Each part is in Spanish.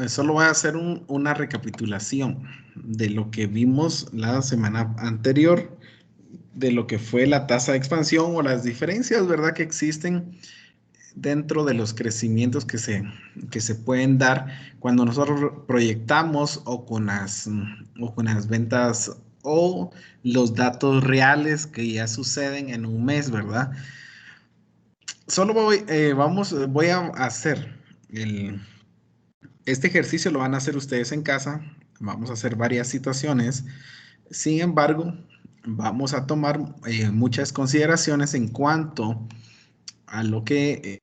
solo voy a hacer una recapitulación de lo que vimos la semana anterior, de lo que fue la tasa de expansión o las diferencias, ¿verdad?, que existen dentro de los crecimientos que se pueden dar cuando nosotros proyectamos o con las ventas o los datos reales que ya suceden en un mes, ¿verdad? Solo voy a hacer este ejercicio, lo van a hacer ustedes en casa. Vamos a hacer varias situaciones. Sin embargo, vamos a tomar muchas consideraciones en cuanto a lo que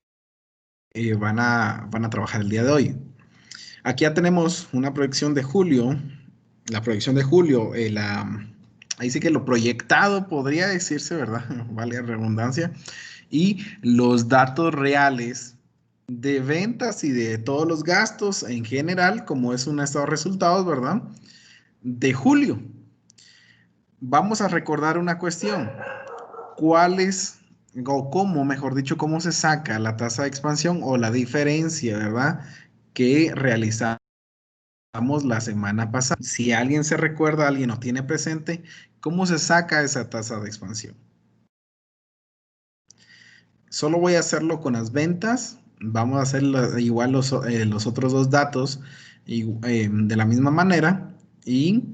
van a trabajar el día de hoy. Aquí ya tenemos una proyección de julio. La proyección de julio, ahí sí que lo proyectado podría decirse, ¿verdad? Vale la redundancia. Y los datos reales de ventas y de todos los gastos en general, como es un estado de resultados, ¿verdad? De julio. Vamos a recordar una cuestión. ¿Cuál es, o cómo, mejor dicho, cómo se saca la tasa de expansión o la diferencia, ¿verdad?, que realizamos la semana pasada? Si alguien se recuerda, alguien lo tiene presente, ¿cómo se saca esa tasa de expansión? Solo voy a hacerlo con las ventas. Vamos a hacer igual los otros dos datos de la misma manera y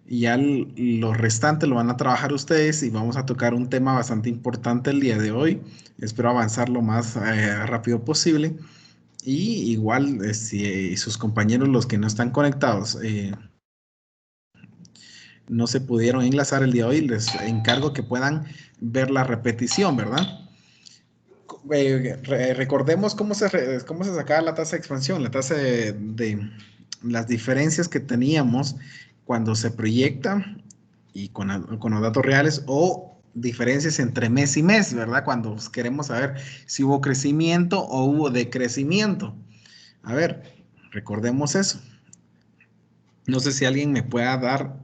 ya lo restante lo van a trabajar ustedes y vamos a tocar un tema bastante importante el día de hoy. Espero avanzar lo más rápido posible. Y igual, si sus compañeros, los que no están conectados, no se pudieron enlazar el día de hoy, les encargo que puedan ver la repetición, ¿verdad? Recordemos cómo se sacaba la tasa de expansión, la tasa de las diferencias que teníamos cuando se proyecta y con los datos reales o diferencias entre mes y mes, ¿verdad? Cuando queremos saber si hubo crecimiento o hubo decrecimiento. A ver, recordemos eso. No sé si alguien me pueda dar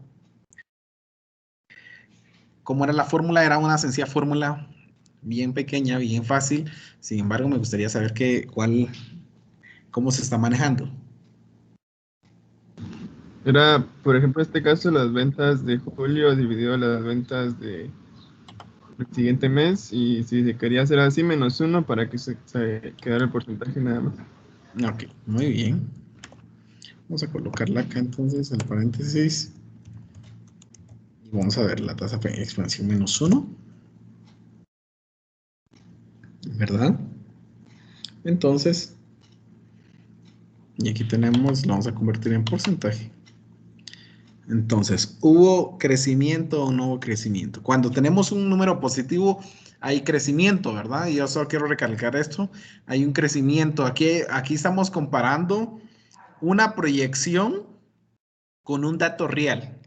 cómo era la fórmula. Era una sencilla fórmula bien pequeña, bien fácil. Sin embargo, me gustaría saber cómo se está manejando. Era, por ejemplo, en este caso, las ventas de julio dividido las ventas del siguiente mes, y si se quería hacer así, -1 para que se quedara el porcentaje nada más. Ok, muy bien. Vamos a colocarla acá entonces en paréntesis. Y vamos a ver la tasa de expansión -1. ¿Verdad? Entonces, y aquí tenemos, lo vamos a convertir en porcentaje. Entonces, ¿hubo crecimiento o no hubo crecimiento? Cuando tenemos un número positivo, hay crecimiento, ¿verdad? Y yo solo quiero recalcar esto. Hay un crecimiento. Aquí estamos comparando una proyección con un dato real.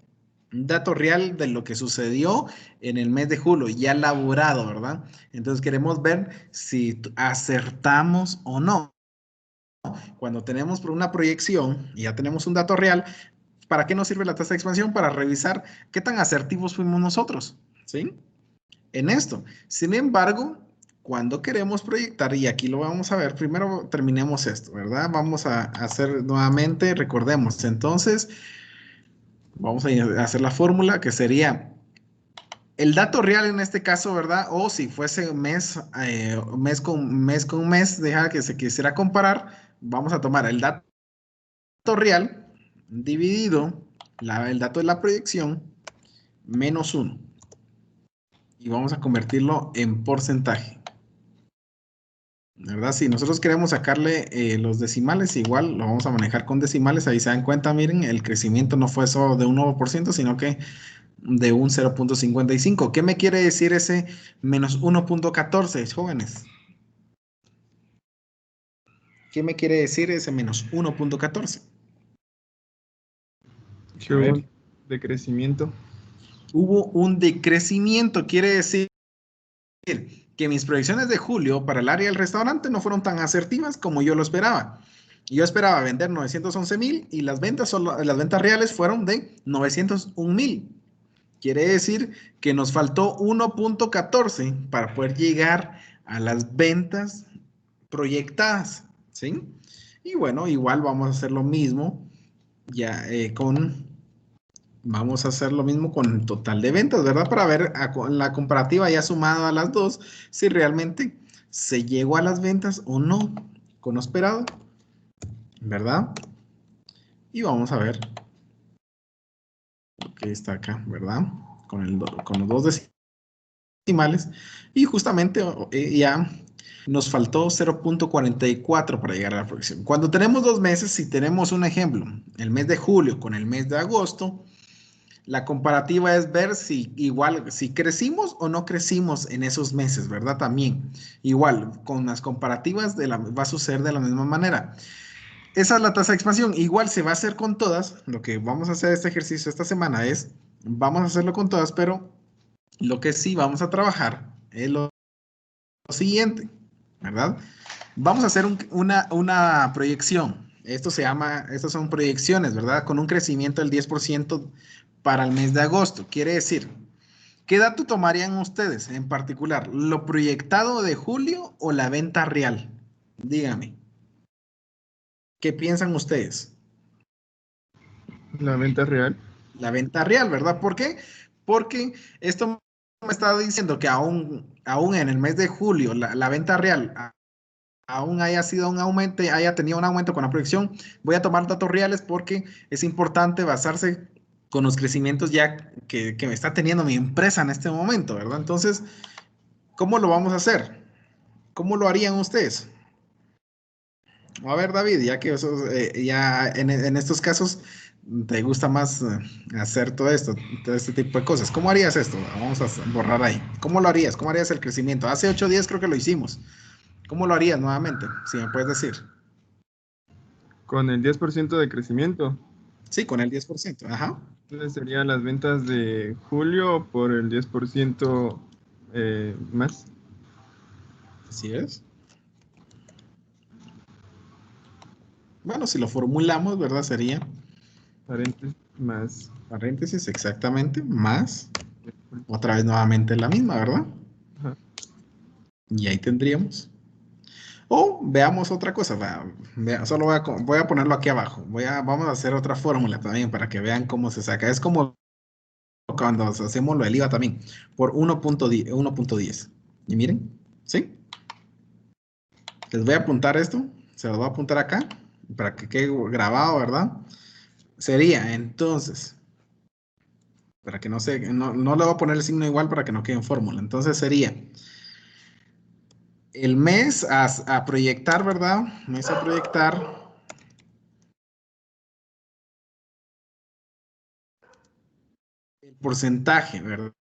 Un dato real de lo que sucedió en el mes de julio, ya elaborado, ¿verdad? Entonces queremos ver si acertamos o no. Cuando tenemos una proyección y ya tenemos un dato real, ¿para qué nos sirve la tasa de expansión? Para revisar qué tan asertivos fuimos nosotros, ¿sí? En esto. Sin embargo, cuando queremos proyectar, y aquí lo vamos a ver, primero terminemos esto, ¿verdad? Vamos a hacer nuevamente, recordemos, entonces, vamos a hacer la fórmula que sería el dato real en este caso, ¿verdad? O si fuese mes con mes, deja que se quisiera comparar, vamos a tomar el dato real dividido el dato de la proyección -1 y vamos a convertirlo en porcentaje, ¿verdad? Si nosotros queremos sacarle los decimales, igual lo vamos a manejar con decimales. Ahí se dan cuenta, miren, el crecimiento no fue solo de un 9%, sino que de un 0.55. ¿Qué me quiere decir ese -1.14, jóvenes? ¿Qué me quiere decir ese -1.14? Que A hubo ver. un decrecimiento. Hubo un decrecimiento, quiere decir que mis proyecciones de julio para el área del restaurante no fueron tan asertivas como yo lo esperaba. Yo esperaba vender 911,000 y las ventas reales fueron de 901,000. Quiere decir que nos faltó 1.14 para poder llegar a las ventas proyectadas, ¿sí? Y bueno, igual vamos a hacer lo mismo ya vamos a hacer lo mismo con el total de ventas, ¿verdad? Para ver la comparativa ya sumada a las dos, si realmente se llegó a las ventas o no con lo esperado, ¿verdad? Y vamos a ver lo que está acá, ¿verdad? Con los dos decimales. Y justamente ya nos faltó 0.44 para llegar a la proyección. Cuando tenemos 2 meses, si tenemos un ejemplo, el mes de julio con el mes de agosto, la comparativa es ver si igual, si crecimos o no crecimos en esos meses, ¿verdad? También, igual, con las comparativas va a suceder de la misma manera. Esa es la tasa de expansión. Igual se va a hacer con todas. Lo que vamos a hacer este ejercicio esta semana es, vamos a hacerlo con todas, pero lo que sí vamos a trabajar es lo siguiente, ¿verdad? Vamos a hacer una proyección. Estas son proyecciones, ¿verdad? Con un crecimiento del 10% para el mes de agosto. Quiere decir, ¿qué dato tomarían ustedes en particular? ¿Lo proyectado de julio o la venta real? Dígame, ¿qué piensan ustedes? La venta real. La venta real, ¿verdad? ¿Por qué? Porque esto me está diciendo que aún en el mes de julio, la venta real aún haya sido un aumento, haya tenido un aumento con la proyección. Voy a tomar datos reales porque es importante basarse con los crecimientos ya que me está teniendo mi empresa en este momento, ¿verdad? Entonces, ¿cómo lo vamos a hacer? ¿Cómo lo harían ustedes? A ver, David, ya que ya en estos casos te gusta más hacer todo este tipo de cosas. ¿Cómo harías esto? Vamos a borrar ahí. ¿Cómo lo harías? ¿Cómo harías el crecimiento? Hace 8 días creo que lo hicimos. ¿Cómo lo harías nuevamente? Si me puedes decir. Con el 10% de crecimiento. Sí, con el 10%. Ajá. Entonces serían las ventas de julio por el 10% más. Así es. Bueno, si lo formulamos, ¿verdad? Sería Paréntesis más. paréntesis exactamente, más, otra vez nuevamente la misma, ¿verdad? Ajá. Y ahí tendríamos. O veamos otra cosa. Solo voy a ponerlo aquí abajo. Vamos a hacer otra fórmula también para que vean cómo se saca. Es como cuando hacemos lo del IVA también, por 1.10. Y miren, ¿sí? Les voy a apuntar esto. Se lo voy a apuntar acá para que quede grabado, ¿verdad? Sería entonces, para que no le voy a poner el signo igual para que no quede en fórmula. Entonces sería el mes a proyectar, ¿verdad? Mes a proyectar. El porcentaje, ¿verdad?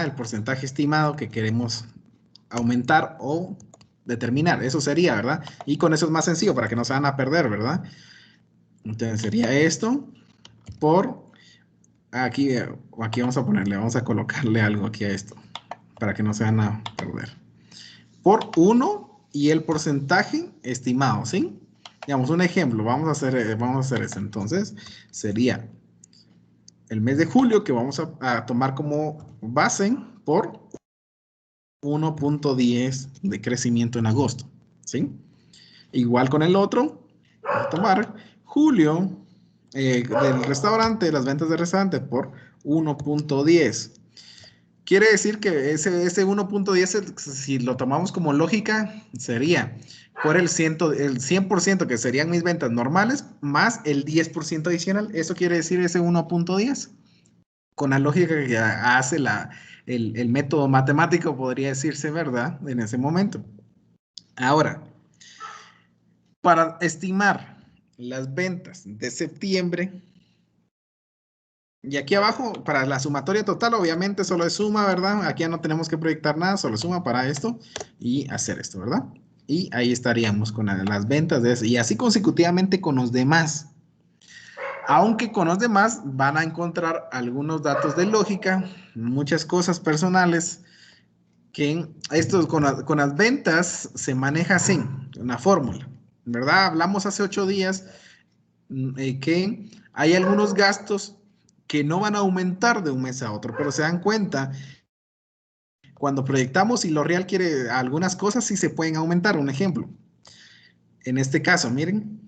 El porcentaje estimado que queremos aumentar o determinar. Eso sería, ¿verdad? Y con eso es más sencillo para que no se van a perder, ¿verdad? Entonces sería esto por aquí, aquí vamos a colocarle algo aquí a esto para que no se van a perder. Por 1 y el porcentaje estimado, ¿sí? Digamos, un ejemplo, vamos a hacer eso. Entonces, sería el mes de julio que vamos a tomar como base por 1.10 de crecimiento en agosto, ¿sí? Igual con el otro, vamos a tomar julio del restaurante, las ventas del restaurante por 1.10. Quiere decir que ese 1.10, si lo tomamos como lógica, sería por el 100% que serían mis ventas normales, más el 10% adicional. Eso quiere decir ese 1.10. Con la lógica que hace el método matemático, podría decirse, ¿verdad? En ese momento. Ahora, para estimar las ventas de septiembre, y aquí abajo, para la sumatoria total, obviamente solo es suma, ¿verdad? Aquí ya no tenemos que proyectar nada, solo suma para esto y hacer esto, ¿verdad? Y ahí estaríamos con las ventas de eso. Y así consecutivamente con los demás. Aunque con los demás van a encontrar algunos datos de lógica, muchas cosas personales, que esto con las ventas se maneja así, una fórmula, ¿verdad? Hablamos hace 8 días que hay algunos gastos que no van a aumentar de un mes a otro, pero se dan cuenta cuando proyectamos y lo real quiere algunas cosas sí se pueden aumentar. Un ejemplo, En este caso, miren,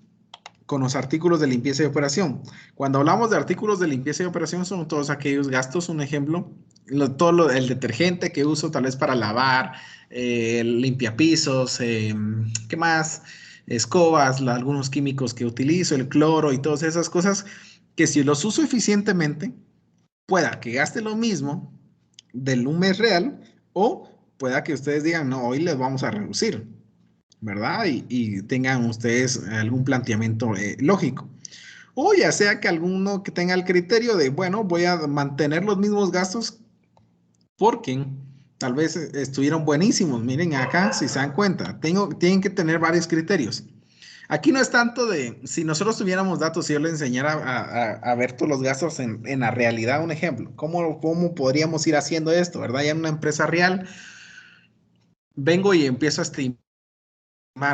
con los artículos de limpieza y operación. Cuando hablamos de artículos de limpieza y operación, son todos aquellos gastos, un ejemplo, el detergente que uso tal vez para lavar, el limpiapisos, ¿qué más? Escobas, algunos químicos que utilizo, el cloro y todas esas cosas que si los uso eficientemente, pueda que gaste lo mismo del un mes real o pueda que ustedes digan, no, hoy les vamos a reducir, ¿verdad? Y tengan ustedes algún planteamiento lógico. O ya sea que alguno que tenga el criterio de, bueno, voy a mantener los mismos gastos porque tal vez estuvieron buenísimos. Miren acá, si se dan cuenta, tienen que tener varios criterios. Aquí no es tanto de, si nosotros tuviéramos datos, si yo le enseñara a ver todos los gastos en la realidad, un ejemplo, ¿cómo podríamos ir haciendo esto, verdad? Ya en una empresa real, vengo y empiezo a estimar,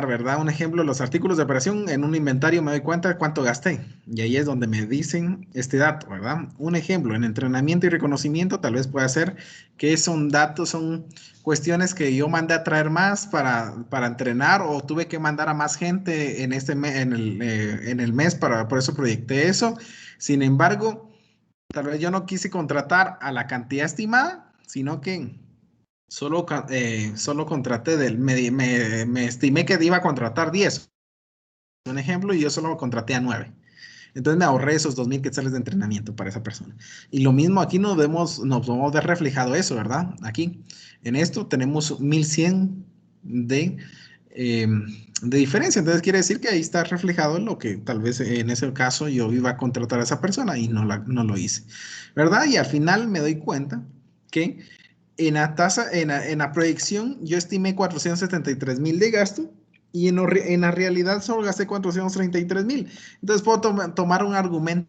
¿verdad? Un ejemplo, los artículos de operación en un inventario me doy cuenta de cuánto gasté. Y ahí es donde me dicen este dato, ¿verdad? Un ejemplo, en entrenamiento y reconocimiento tal vez pueda ser que son datos, son cuestiones que yo mandé a traer más para entrenar o tuve que mandar a más gente en el mes, por eso proyecté eso. Sin embargo, tal vez yo no quise contratar a la cantidad estimada, sino que solo contraté me estimé que iba a contratar 10, un ejemplo, y yo solo contraté a 9. Entonces me ahorré esos 2,000 quetzales de entrenamiento para esa persona. Y lo mismo aquí nos vamos ver reflejado eso, ¿verdad? Aquí, en esto tenemos 1,100 eh, de diferencia. Entonces quiere decir que ahí está reflejado lo que tal vez en ese caso yo iba a contratar a esa persona y no lo hice, ¿verdad? Y al final me doy cuenta que en la proyección, yo estimé 473,000 de gasto y en la realidad solo gasté 433,000. Entonces puedo tomar un argumento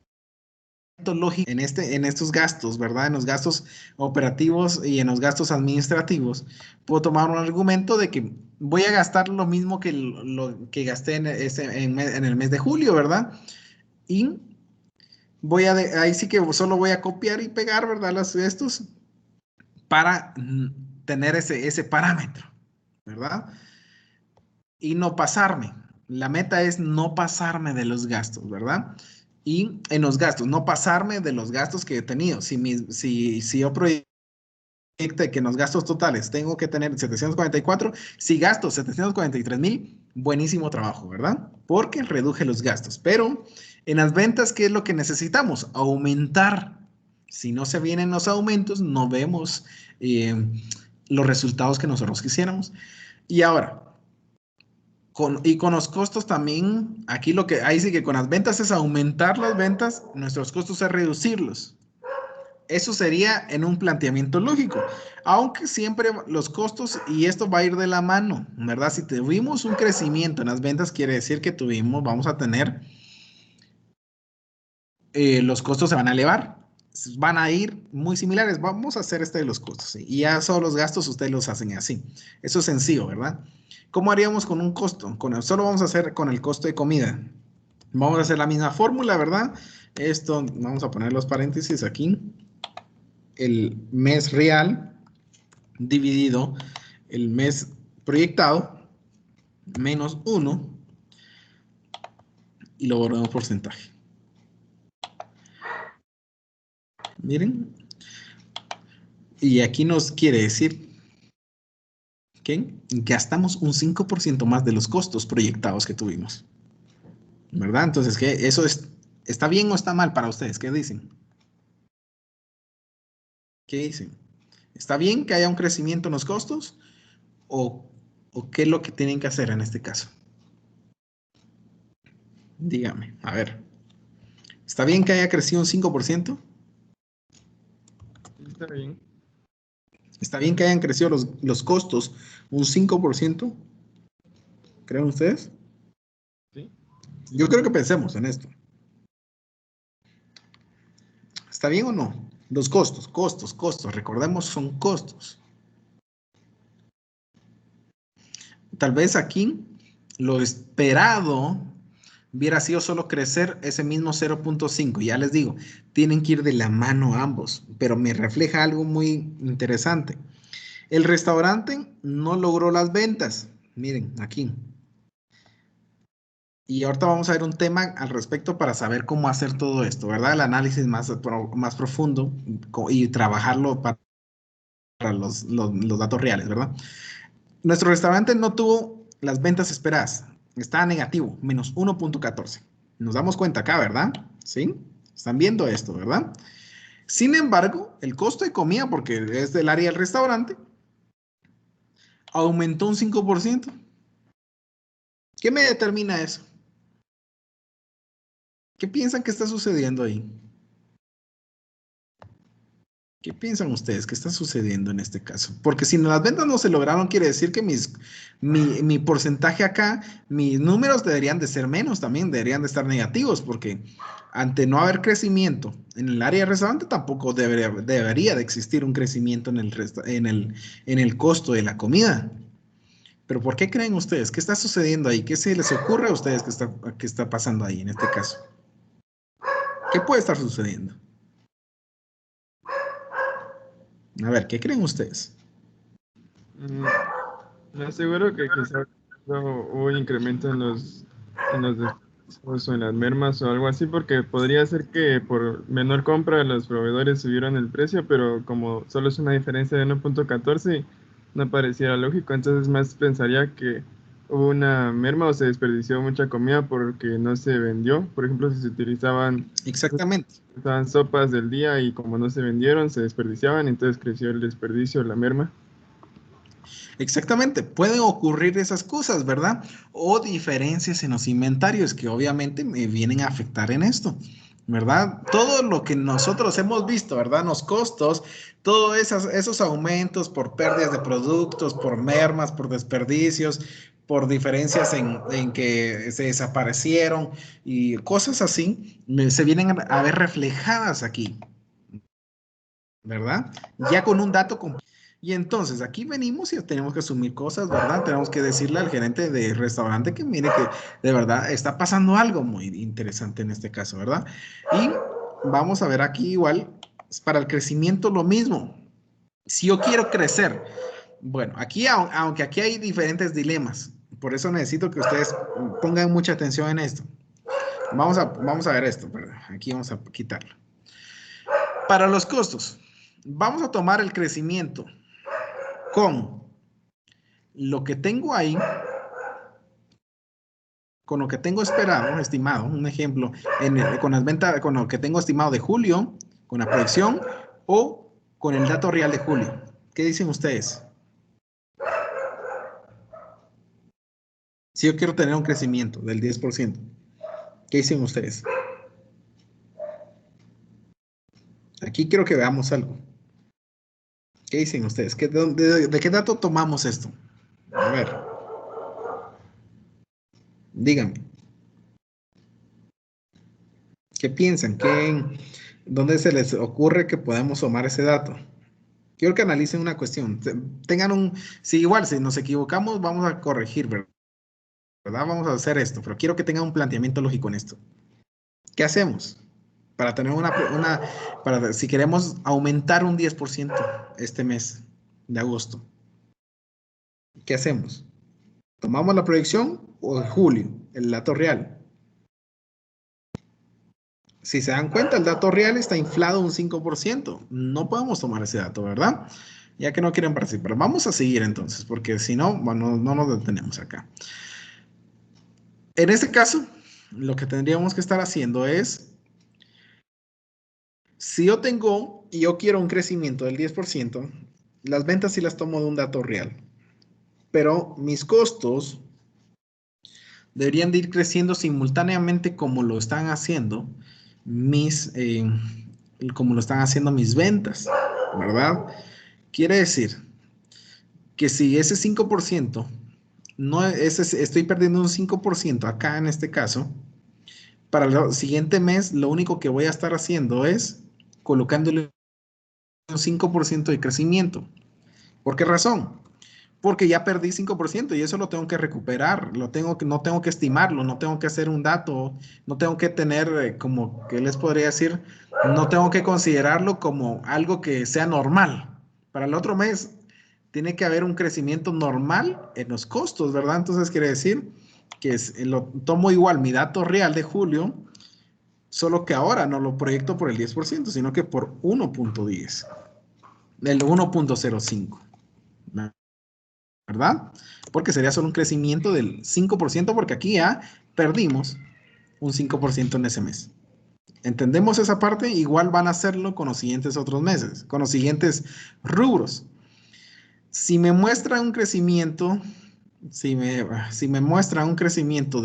lógico en estos gastos, ¿verdad? En los gastos operativos y en los gastos administrativos. Puedo tomar un argumento de que voy a gastar lo mismo que lo que gasté en el mes de julio, ¿verdad? Y ahí sí que solo voy a copiar y pegar, ¿verdad? Estos para tener ese parámetro, ¿verdad? Y no pasarme. La meta es no pasarme de los gastos, ¿verdad? Y en los gastos, no pasarme de los gastos que he tenido. Si yo proyecto que en los gastos totales tengo que tener 744, si gasto 743,000, buenísimo trabajo, ¿verdad? Porque reduje los gastos. Pero en las ventas, ¿qué es lo que necesitamos? Aumentar. Si no se vienen los aumentos, no vemos eh, los resultados que nosotros quisiéramos. Y ahora, con los costos también, aquí ahí sí que con las ventas es aumentar las ventas, nuestros costos es reducirlos. Eso sería en un planteamiento lógico, aunque siempre los costos, y esto va a ir de la mano, ¿verdad? Si tuvimos un crecimiento en las ventas, quiere decir que vamos a tener, los costos se van a elevar, van a ir muy similares. Vamos a hacer este de los costos, ¿sí? Y ya solo los gastos ustedes los hacen así. Eso es sencillo, ¿verdad? ¿Cómo haríamos con un costo? Solo vamos a hacer con el costo de comida. Vamos a hacer la misma fórmula, ¿verdad? Esto, vamos a poner los paréntesis aquí. El mes real dividido el mes proyectado menos 1 y lo volvemos porcentaje. Miren. Y aquí nos quiere decir que gastamos un 5% más de los costos proyectados que tuvimos. ¿Verdad? Entonces, ¿eso está bien o está mal para ustedes? ¿Qué dicen? ¿Qué dicen? ¿Está bien que haya un crecimiento en los costos? ¿O, o qué es lo que tienen que hacer en este caso? Dígame, a ver. ¿Está bien que haya crecido un 5%? Está bien. ¿Está bien que hayan crecido los costos un 5%? ¿Creen ustedes? Sí. Yo creo que pensemos en esto. ¿Está bien o no? Los costos. Recordemos, son costos. Tal vez aquí lo esperado hubiera sido solo crecer ese mismo 0,5. Ya les digo, tienen que ir de la mano ambos, pero me refleja algo muy interesante. El restaurante no logró las ventas. Miren, aquí. Y ahorita vamos a ver un tema al respecto para saber cómo hacer todo esto, ¿verdad? El análisis más profundo y trabajarlo para los datos reales, ¿verdad? Nuestro restaurante no tuvo las ventas esperadas. Estaba negativo, menos 1.14. Nos damos cuenta acá, ¿verdad? ¿Sí? Están viendo esto, ¿verdad? Sin embargo, el costo de comida, porque es del área del restaurante, aumentó un 5%. ¿Qué me determina eso? ¿Qué piensan que está sucediendo ahí? ¿Qué piensan ustedes que está sucediendo en este caso? Porque si las ventas no se lograron, quiere decir que mi porcentaje acá, mis números deberían de ser menos también, deberían de estar negativos, porque ante no haber crecimiento en el área de restaurante, tampoco debería de existir un crecimiento en el costo de la comida. Pero ¿por qué creen ustedes? ¿Qué está sucediendo ahí? ¿Qué se les ocurre a ustedes que está pasando ahí en este caso? ¿Qué puede estar sucediendo? A ver, ¿qué creen ustedes? Mm, Me aseguro que quizás hubo un incremento en los desperdicios o en las mermas o algo así, porque podría ser que por menor compra los proveedores subieron el precio, pero como solo es una diferencia de 1.14, no pareciera lógico. Entonces más pensaría que hubo una merma o se desperdició mucha comida porque no se vendió. Por ejemplo, si se Exactamente. utilizaban sopas del día y como no se vendieron, se desperdiciaban, entonces creció el desperdicio, la merma. Exactamente, pueden ocurrir esas cosas, ¿verdad? O diferencias en los inventarios que obviamente me vienen a afectar en esto, ¿verdad? Todo lo que nosotros hemos visto, ¿verdad? Los costos, todos esos aumentos por pérdidas de productos, por mermas, por desperdicios, por diferencias en que se desaparecieron y cosas así, se vienen a ver reflejadas aquí, ¿verdad? Ya con un dato completo. Y entonces aquí venimos y tenemos que asumir cosas, ¿verdad? Tenemos que decirle al gerente de restaurante que mire que de verdad está pasando algo muy interesante en este caso, ¿verdad? Y vamos a ver aquí igual, para el crecimiento lo mismo. Si yo quiero crecer, bueno, aquí, aunque aquí hay diferentes dilemas, por eso necesito que ustedes pongan mucha atención en esto. Vamos a ver esto, ¿verdad? Aquí vamos a quitarlo. Para los costos, vamos a tomar el crecimiento con lo que tengo ahí, con lo que tengo esperado, estimado, un ejemplo, con las ventas, con lo que tengo estimado de julio, con la proyección o con el dato real de julio. ¿Qué dicen ustedes? Si yo quiero tener un crecimiento del 10%, ¿qué dicen ustedes? Aquí quiero que veamos algo. ¿Qué dicen ustedes? ¿De qué dato tomamos esto? A ver, díganme. ¿Qué piensan? ¿Dónde se les ocurre que podemos tomar ese dato? Quiero que analicen una cuestión. Si igual, si nos equivocamos, vamos a corregir, ¿verdad? Vamos a hacer esto, pero quiero que tengan un planteamiento lógico en esto. ¿Qué hacemos? Para tener si queremos aumentar un 10% este mes de agosto, ¿qué hacemos? ¿Tomamos la proyección o de julio, el dato real? Si se dan cuenta, el dato real está inflado un 5%. No podemos tomar ese dato, ¿verdad? Ya que no quieren participar. Vamos a seguir entonces, porque si no, bueno, no nos detenemos acá. En este caso, lo que tendríamos que estar haciendo es, si yo tengo y yo quiero un crecimiento del 10%, las ventas sí las tomo de un dato real, pero mis costos deberían de ir creciendo simultáneamente como lo están haciendo mis, eh, como lo están haciendo mis ventas, ¿verdad? Quiere decir que si ese 5%, estoy perdiendo un 5% acá en este caso, para el siguiente mes lo único que voy a estar haciendo es colocándole un 5% de crecimiento. ¿Por qué razón? Porque ya perdí 5% y eso lo tengo que recuperar, no tengo que estimarlo, no tengo que hacer un dato, no tengo que tener como, ¿qué les podría decir? No tengo que considerarlo como algo que sea normal. Para el otro mes tiene que haber un crecimiento normal en los costos, ¿verdad? Entonces quiere decir que lo tomo igual mi dato real de julio, solo que ahora no lo proyecto por el 10%, sino que por 1.10, el 1.05, ¿verdad? Porque sería solo un crecimiento del 5%, porque aquí ya perdimos un 5% en ese mes. ¿Entendemos esa parte? Igual van a hacerlo con los siguientes otros meses, con los siguientes rubros. Si me muestra un crecimiento, si me muestra un crecimiento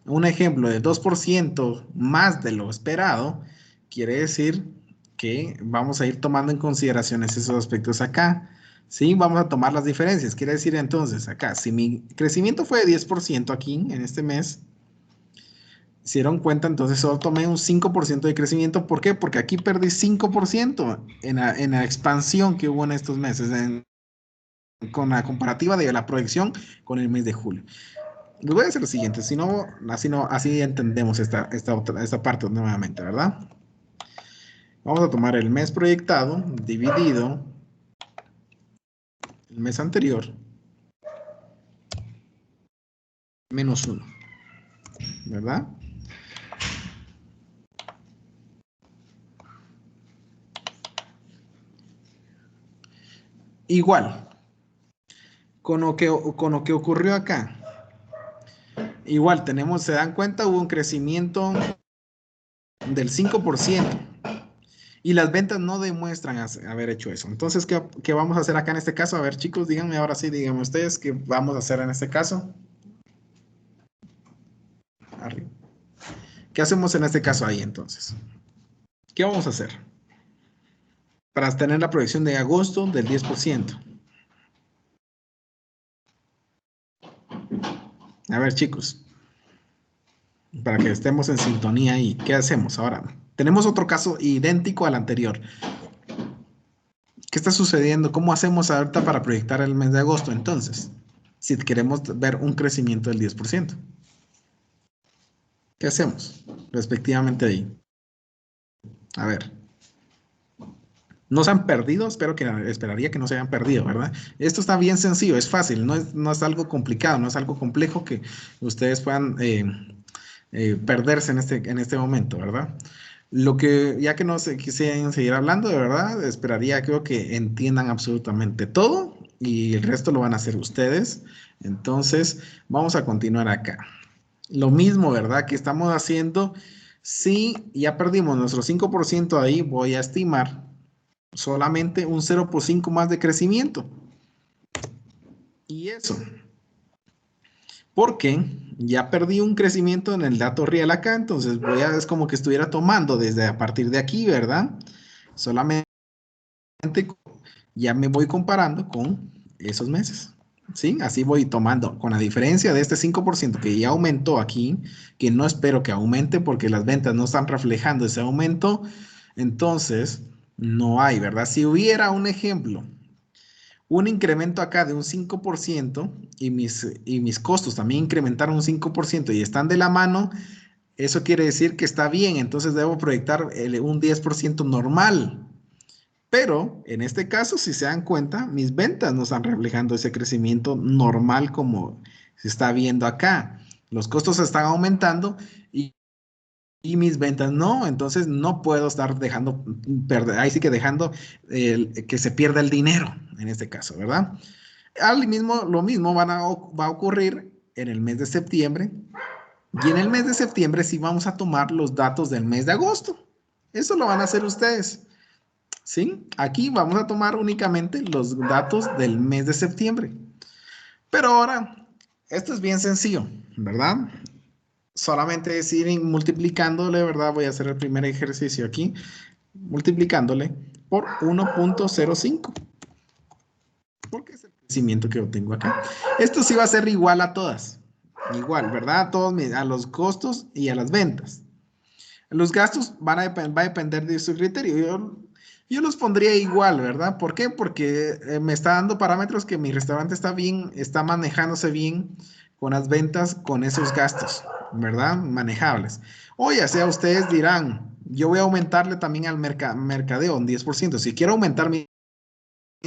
un ejemplo de 2% más de lo esperado, quiere decir que vamos a ir tomando en consideración esos aspectos acá. Sí, vamos a tomar las diferencias. Quiere decir entonces acá, si mi crecimiento fue de 10% aquí en este mes, se dieron cuenta, entonces solo tomé un 5% de crecimiento. ¿Por qué? Porque aquí perdí 5% en la expansión que hubo en estos meses, con la comparativa de la proyección con el mes de julio. Les voy a hacer lo siguiente, si no, así entendemos esta parte nuevamente, ¿verdad? Vamos a tomar el mes proyectado dividido el mes anterior menos 1, ¿verdad? Igual, con lo que ocurrió acá. Igual tenemos, se dan cuenta, hubo un crecimiento del 5% y las ventas no demuestran haber hecho eso. Entonces, ¿qué vamos a hacer acá en este caso? A ver, chicos, díganme ahora sí, díganme ustedes qué vamos a hacer en este caso. Arriba. ¿Qué hacemos en este caso ahí entonces? ¿Qué vamos a hacer? Para tener la proyección de agosto del 10%. A ver, chicos, para que estemos en sintonía ahí, ¿qué hacemos ahora? Tenemos otro caso idéntico al anterior. ¿Qué está sucediendo? ¿Cómo hacemos ahorita para proyectar el mes de agosto entonces? Si queremos ver un crecimiento del 10%. ¿Qué hacemos respectivamente ahí? A ver. ¿No se han perdido? Esperaría que no se hayan perdido, ¿verdad? Esto está bien sencillo, es fácil, no es algo complicado, no es algo complejo que ustedes puedan perderse en este momento, ¿verdad? Ya que no se quisieran seguir hablando, de verdad, creo que entiendan absolutamente todo y el resto lo van a hacer ustedes. Entonces, vamos a continuar acá. Lo mismo, ¿verdad? Que estamos haciendo, si ya perdimos nuestro 5% ahí, voy a estimar solamente un 0.5 más de crecimiento. Y eso, porque ya perdí un crecimiento en el dato real acá, entonces es como que estuviera tomando desde a partir de aquí, ¿verdad? Solamente ya me voy comparando con esos meses. ¿Sí? Así voy tomando, con la diferencia de este 5% que ya aumentó aquí, que no espero que aumente porque las ventas no están reflejando ese aumento, entonces no hay, ¿verdad? Si hubiera un ejemplo, un incremento acá de un 5% y mis costos también incrementaron un 5% y están de la mano, eso quiere decir que está bien, entonces debo proyectar un 10% normal. Pero en este caso, si se dan cuenta, mis ventas no están reflejando ese crecimiento normal como se está viendo acá. Los costos están aumentando y mis ventas no, entonces no puedo estar dejando perder, ahí sí que dejando que se pierda el dinero en este caso, ¿verdad? Lo mismo va a ocurrir en el mes de septiembre y en el mes de septiembre sí vamos a tomar los datos del mes de agosto. Eso lo van a hacer ustedes. ¿Sí? Aquí vamos a tomar únicamente los datos del mes de septiembre. Pero ahora, esto es bien sencillo, ¿verdad? Solamente es ir multiplicándole, ¿verdad? Voy a hacer el primer ejercicio aquí, multiplicándole por 1.05, porque es el crecimiento que yo tengo acá. Esto sí va a ser igual a todas, igual, ¿verdad? A los costos y a las ventas. Los gastos va a depender de su criterio. Yo los pondría igual, ¿verdad? ¿Por qué? Porque me está dando parámetros que mi restaurante está bien, está manejándose bien con las ventas, con esos gastos, ¿verdad? Manejables. O ya sea, ustedes dirán, yo voy a aumentarle también al mercadeo un 10%. Si quiero aumentar mis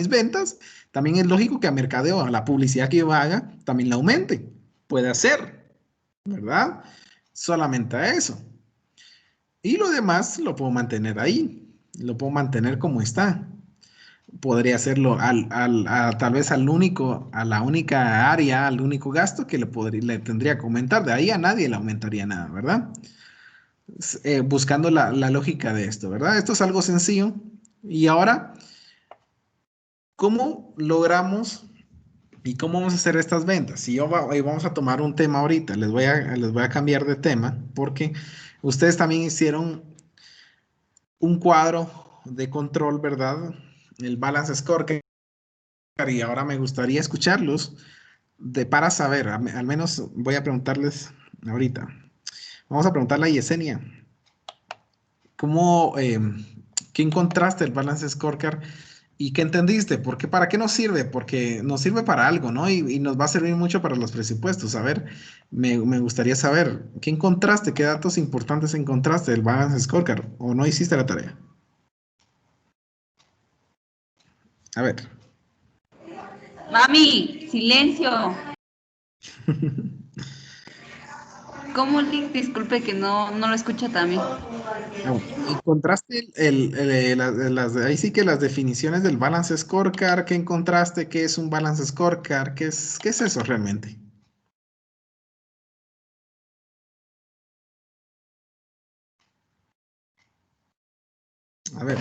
ventas, también es lógico que a mercadeo, a la publicidad que yo haga, también la aumente. Puede hacer. ¿verdad? Solamente a eso. Y lo demás lo puedo mantener ahí, lo puedo mantener como está. Podría hacerlo tal vez a la única área, al único gasto que le tendría que aumentar. De ahí a nadie le aumentaría nada, ¿verdad? Buscando la lógica de esto, ¿verdad? Esto es algo sencillo. Y ahora, ¿cómo logramos y cómo vamos a hacer estas ventas? Si vamos a tomar un tema ahorita, les voy a cambiar de tema porque ustedes también hicieron un cuadro de control, ¿verdad? El balance scorecard, y ahora me gustaría escucharlos para saber, al menos voy a preguntarles ahorita. Vamos a preguntarle a Yesenia, ¿cómo, qué encontraste el balance scorecard y qué entendiste? Porque ¿para qué nos sirve? Porque nos sirve para algo, ¿no? Y nos va a servir mucho para los presupuestos. A ver, me gustaría saber, ¿qué encontraste? ¿Qué datos importantes encontraste del balance scorecard? ¿O no hiciste la tarea? A ver. Mami, silencio. ¿Cómo, Lick? Disculpe que no lo escucho también. ¿Encontraste ahí sí que las definiciones del balance scorecard? ¿Qué encontraste? ¿Qué es un balance scorecard? Qué es eso realmente? A ver.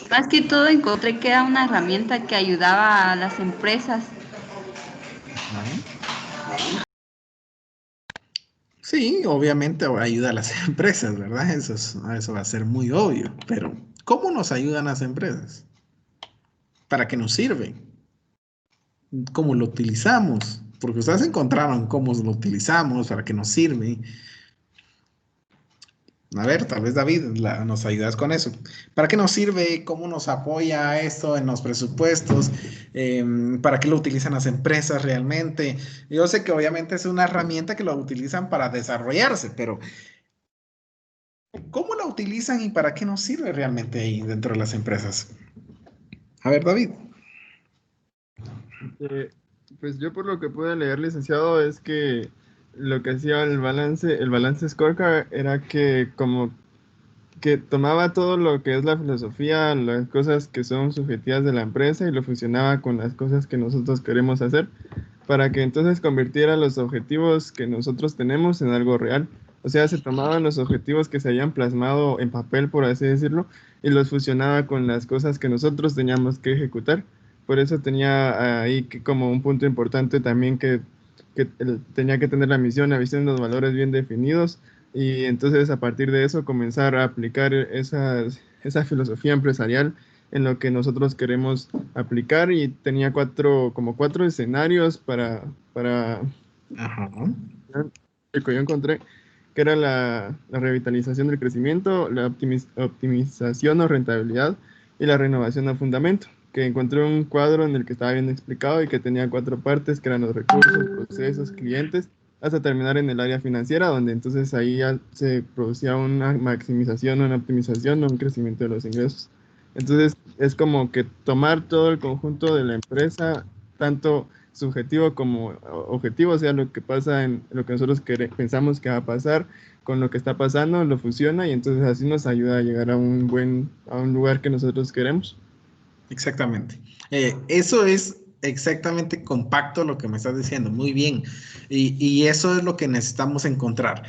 Más que todo encontré que era una herramienta que ayudaba a las empresas. Ajá. Sí, obviamente ayuda a las empresas, ¿verdad? Eso va a ser muy obvio. Pero, ¿cómo nos ayudan las empresas? ¿Para qué nos sirve? ¿Cómo lo utilizamos? Porque ustedes encontraron cómo lo utilizamos, para qué nos sirve. A ver, tal vez David nos ayudas con eso. ¿Para qué nos sirve? ¿Cómo nos apoya esto en los presupuestos? ¿Para qué lo utilizan las empresas realmente? Yo sé que obviamente es una herramienta que lo utilizan para desarrollarse, pero ¿cómo la utilizan y para qué nos sirve realmente ahí dentro de las empresas? A ver, David. Eh, pues yo por lo que pude leer, licenciado, es que lo que hacía el balance scorecard era que como que tomaba todo lo que es la filosofía, las cosas que son subjetivas de la empresa y lo fusionaba con las cosas que nosotros queremos hacer para que entonces convirtiera los objetivos que nosotros tenemos en algo real. O sea, se tomaban los objetivos que se habían plasmado en papel, por así decirlo, y los fusionaba con las cosas que nosotros teníamos que ejecutar. Por eso tenía ahí como un punto importante también que tenía que tener la misión, la visión, los valores bien definidos y entonces a partir de eso comenzar a aplicar esa filosofía empresarial en lo que nosotros queremos aplicar y tenía como cuatro escenarios para Ajá. el que yo encontré, que era la revitalización del crecimiento, la optimización o rentabilidad y la renovación a fundamento, que encontré un cuadro en el que estaba bien explicado y que tenía cuatro partes, que eran los recursos, procesos, clientes, hasta terminar en el área financiera, donde entonces ahí ya se producía una maximización, una optimización o un crecimiento de los ingresos. Entonces es como que tomar todo el conjunto de la empresa, tanto subjetivo como objetivo, o sea, lo que pasa en lo que nosotros pensamos que va a pasar con lo que está pasando, lo fusiona y entonces así nos ayuda a llegar a a un lugar que nosotros queremos. Exactamente. Eso es exactamente compacto lo que me estás diciendo. Muy bien. Y eso es lo que necesitamos encontrar.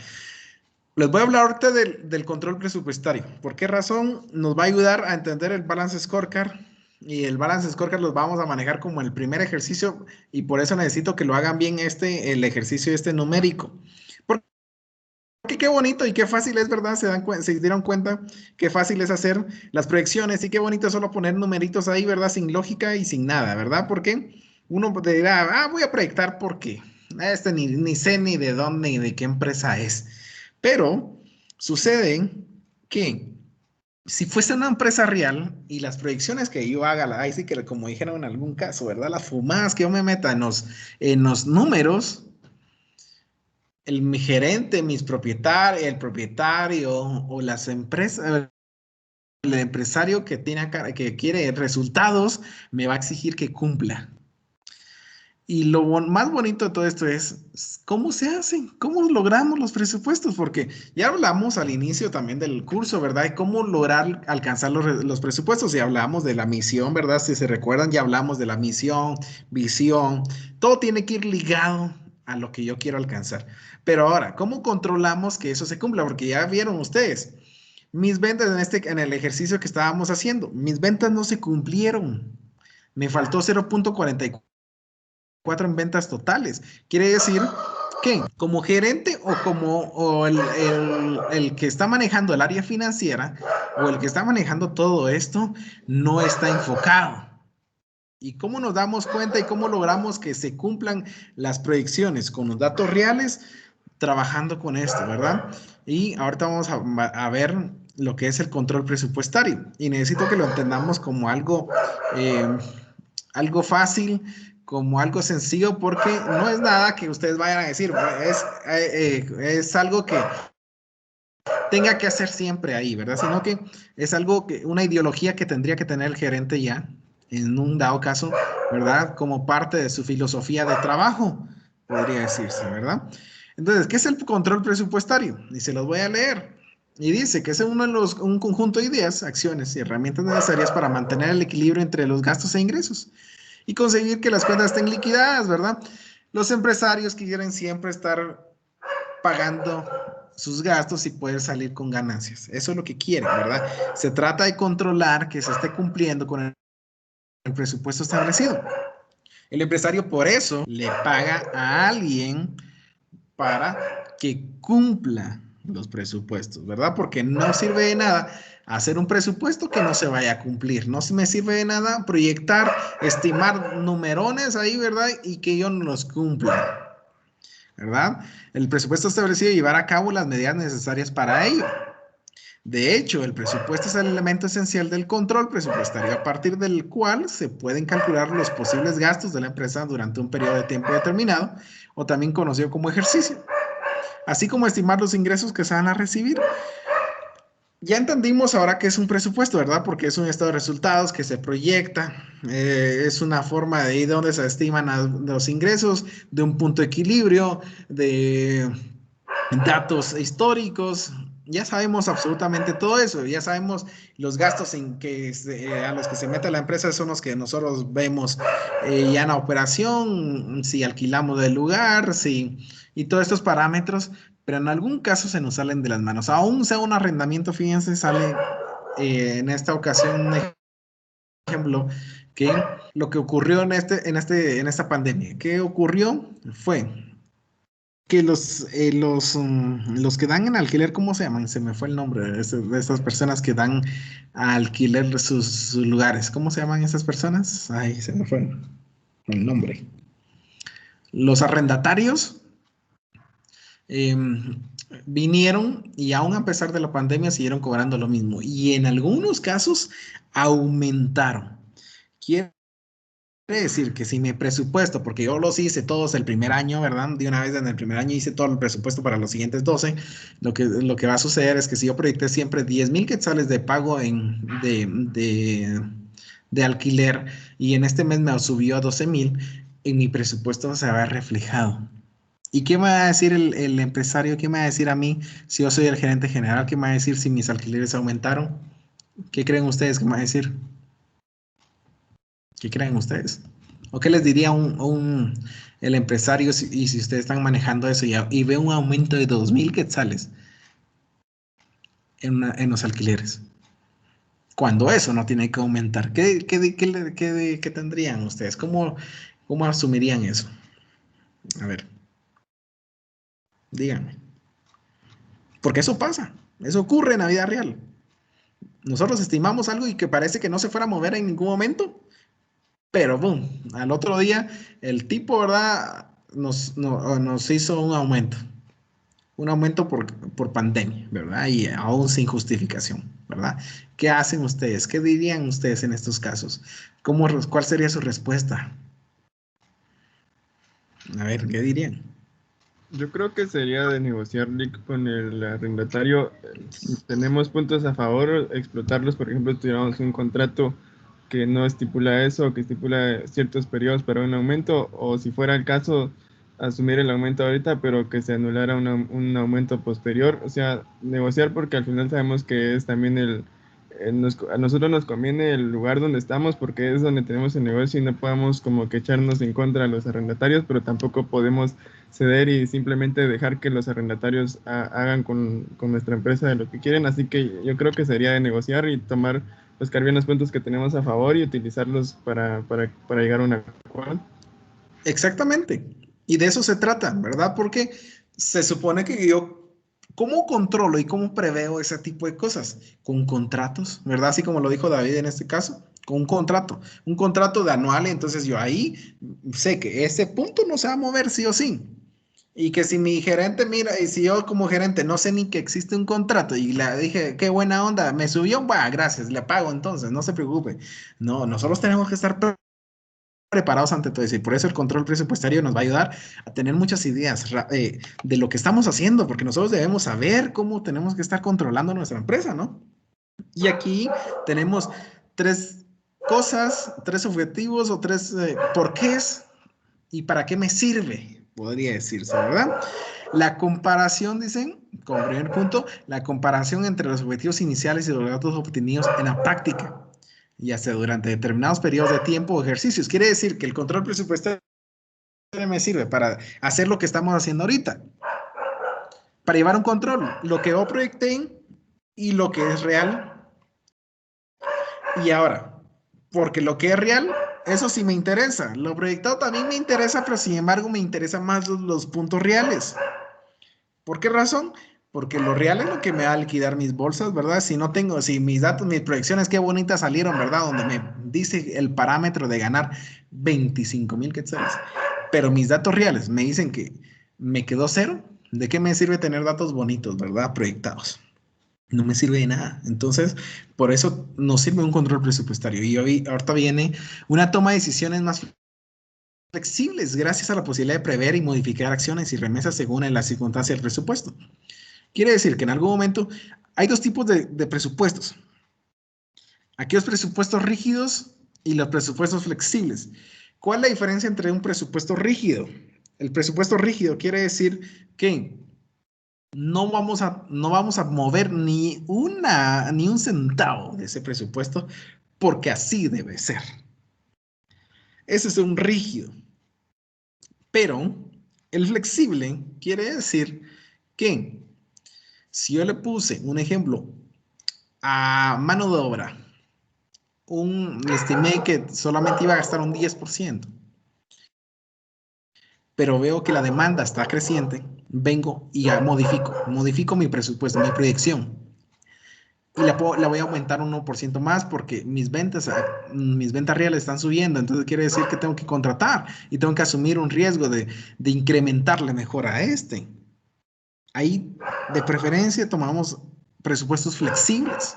Les voy a hablar ahorita del control presupuestario. ¿Por qué razón? Nos va a ayudar a entender el balance scorecard. Y el balance scorecard los vamos a manejar como el primer ejercicio. Y por eso necesito que lo hagan bien el ejercicio numérico. Porque qué bonito y qué fácil es, ¿verdad? Se dieron cuenta qué fácil es hacer las proyecciones y qué bonito es solo poner numeritos ahí, ¿verdad? Sin lógica y sin nada, ¿verdad? Porque uno dirá, voy a proyectar porque ni sé ni de dónde ni de qué empresa es. Pero sucede que si fuese una empresa real y las proyecciones que yo haga, ahí sí que como dijeron en algún caso, ¿verdad? Las fumadas que yo me meta en los números, mi gerente, el propietario o las empresas, el empresario que quiere resultados, me va a exigir que cumpla. Y lo más bonito de todo esto es cómo se hacen, cómo logramos los presupuestos, porque ya hablamos al inicio también del curso, ¿verdad? Y cómo lograr alcanzar los presupuestos. Y hablamos de la misión, ¿verdad? Si se recuerdan, ya hablamos de la misión, visión, todo tiene que ir ligado a lo que yo quiero alcanzar. Pero ahora, ¿cómo controlamos que eso se cumpla? Porque ya vieron ustedes, mis ventas en el ejercicio que estábamos haciendo, mis ventas no se cumplieron. Me faltó 0,44 en ventas totales. Quiere decir que como gerente o como el que está manejando el área financiera o el que está manejando todo esto no está enfocado. ¿Y cómo nos damos cuenta y cómo logramos que se cumplan las proyecciones con los datos reales? Trabajando con esto, ¿verdad? Y ahorita vamos a ver lo que es el control presupuestario. Y necesito que lo entendamos como algo fácil, como algo sencillo, porque no es nada que ustedes vayan a decir, es algo que tenga que hacer siempre ahí, ¿verdad? Sino que es algo que, una ideología que tendría que tener el gerente ya, en un dado caso, ¿verdad? Como parte de su filosofía de trabajo, podría decirse, ¿verdad? Entonces, ¿qué es el control presupuestario? Y se los voy a leer. Y dice que es un conjunto de ideas, acciones y herramientas necesarias para mantener el equilibrio entre los gastos e ingresos y conseguir que las cuentas estén liquidadas, ¿verdad? Los empresarios quieren siempre estar pagando sus gastos y poder salir con ganancias. Eso es lo que quieren, ¿verdad? Se trata de controlar que se esté cumpliendo con el presupuesto establecido. El empresario por eso le paga a alguien para que cumpla los presupuestos, ¿verdad? Porque no sirve de nada hacer un presupuesto que no se vaya a cumplir. No me sirve de nada proyectar, estimar numerones ahí, ¿verdad? Y que yo no los cumpla, ¿verdad? El presupuesto establecido y llevar a cabo las medidas necesarias para ello. De hecho, el presupuesto es el elemento esencial del control presupuestario, a partir del cual se pueden calcular los posibles gastos de la empresa durante un periodo de tiempo determinado, o también conocido como ejercicio, así como estimar los ingresos que se van a recibir. Ya entendimos ahora que es un presupuesto, ¿verdad? Porque es un estado de resultados que se proyecta, es una forma de ir donde se estiman los ingresos, de un punto de equilibrio, de datos históricicos. Ya sabemos absolutamente todo eso, ya sabemos los gastos a los que se mete la empresa son los que nosotros vemos ya en la operación, si alquilamos del lugar, y todos estos parámetros, pero en algún caso se nos salen de las manos. Aún sea un arrendamiento, fíjense, sale en esta ocasión un ejemplo que lo que ocurrió en esta pandemia, ¿qué ocurrió? Fue que los que dan en alquiler, ¿cómo se llaman? Se me fue el nombre de estas personas que dan a alquiler sus lugares. ¿Cómo se llaman esas personas? Ay, se me fue el nombre. Los arrendatarios eh, vinieron y aún a pesar de la pandemia siguieron cobrando lo mismo. Y en algunos casos aumentaron. Quiere decir que si mi presupuesto, porque yo los hice todos el primer año, ¿verdad? De una vez en el primer año hice todo el presupuesto para los siguientes 12, lo que va a suceder es que si yo proyecté siempre 10,000 quetzales de pago de alquiler y en este mes me subió a 12,000, en mi presupuesto se va a ver reflejado. ¿Y qué me va a decir el empresario? ¿Qué me va a decir a mí si yo soy el gerente general? ¿Qué me va a decir si mis alquileres aumentaron? ¿Qué creen ustedes que me va a decir? ¿Qué creen ustedes? ¿O qué les diría el empresario si ustedes están manejando eso y ve un aumento de 2,000 quetzales en los alquileres? Cuando eso no tiene que aumentar, ¿qué tendrían ustedes? ¿Cómo asumirían eso? A ver, díganme. Porque eso pasa, eso ocurre en la vida real. Nosotros estimamos algo y que parece que no se fuera a mover en ningún momento, pero boom, al otro día el tipo, ¿verdad? Nos hizo un aumento por pandemia, ¿verdad? Y aún sin justificación, ¿verdad? ¿Qué hacen ustedes? ¿Qué dirían ustedes en estos casos? ¿Cuál sería su respuesta? A ver, ¿qué dirían? Yo creo que sería de negociar con el arrendatario. Tenemos puntos a favor, explotarlos. Por ejemplo, tuviéramos un contrato que no estipula eso, o que estipula ciertos periodos para un aumento, o si fuera el caso, asumir el aumento ahorita, pero que se anulara un aumento posterior. O sea, negociar, porque al final sabemos que es también a nosotros nos conviene el lugar donde estamos, porque es donde tenemos el negocio y no podemos como que echarnos en contra a los arrendatarios, pero tampoco podemos ceder y simplemente dejar que los arrendatarios hagan con nuestra empresa de lo que quieren. Así que yo creo que sería de negociar y buscar bien los puntos que tenemos a favor y utilizarlos para llegar a un acuerdo. Exactamente. Y de eso se trata, ¿verdad? Porque se supone que yo, ¿cómo controlo y cómo preveo ese tipo de cosas? Con contratos, ¿verdad? Así como lo dijo David en este caso, con un contrato de anual. Entonces yo ahí sé que ese punto no se va a mover sí o sí. Y que si mi gerente mira, y si yo como gerente no sé ni que existe un contrato y le dije, qué buena onda, me subió, va, gracias, le pago entonces, no se preocupe. No, nosotros tenemos que estar preparados ante todo eso y por eso el control presupuestario nos va a ayudar a tener muchas ideas de lo que estamos haciendo, porque nosotros debemos saber cómo tenemos que estar controlando nuestra empresa, ¿no? Y aquí tenemos tres cosas, tres objetivos o tres porqués y para qué me sirve, podría decirse, ¿verdad? La comparación, dicen, como primer punto, la comparación entre los objetivos iniciales y los datos obtenidos en la práctica, ya sea durante determinados periodos de tiempo o ejercicios. Quiere decir que el control presupuestario me sirve para hacer lo que estamos haciendo ahorita, para llevar un control, lo que yo proyecté y lo que es real. Y ahora, porque lo que es real, eso sí me interesa. Lo proyectado también me interesa, pero sin embargo me interesan más los puntos reales. ¿Por qué razón? Porque lo real es lo que me va a liquidar mis bolsas, ¿verdad? Si no tengo, si mis datos, mis proyecciones, qué bonitas salieron, ¿verdad? Donde me dice el parámetro de ganar 25,000 quetzales. Pero mis datos reales me dicen que me quedó cero. ¿De qué me sirve tener datos bonitos, ¿verdad? Proyectados. No me sirve de nada. Entonces, por eso nos sirve un control presupuestario. Y hoy, ahorita viene una toma de decisiones más flexibles gracias a la posibilidad de prever y modificar acciones y remesas según en la circunstancia del presupuesto. Quiere decir que en algún momento hay dos tipos de presupuestos. Aquellos presupuestos rígidos y los presupuestos flexibles. ¿Cuál es la diferencia entre un presupuesto rígido? El presupuesto rígido quiere decir que no vamos a mover ni un centavo de ese presupuesto porque así debe ser. Ese es un rígido. Pero el flexible quiere decir que si yo le puse un ejemplo a mano de obra, estimé que solamente iba a gastar un 10%, pero veo que la demanda está creciente, vengo y modifico mi presupuesto, mi proyección. Y la voy a aumentar un 1% más porque mis ventas reales están subiendo. Entonces quiere decir que tengo que contratar y tengo que asumir un riesgo de incrementarle mejor a este. Ahí, de preferencia, tomamos presupuestos flexibles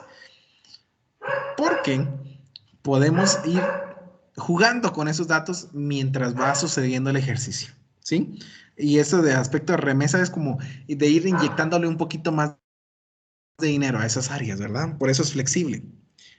porque podemos ir jugando con esos datos mientras va sucediendo el ejercicio, ¿sí? Y eso de aspecto de remesa es como de ir inyectándole un poquito más de dinero a esas áreas, ¿verdad? Por eso es flexible.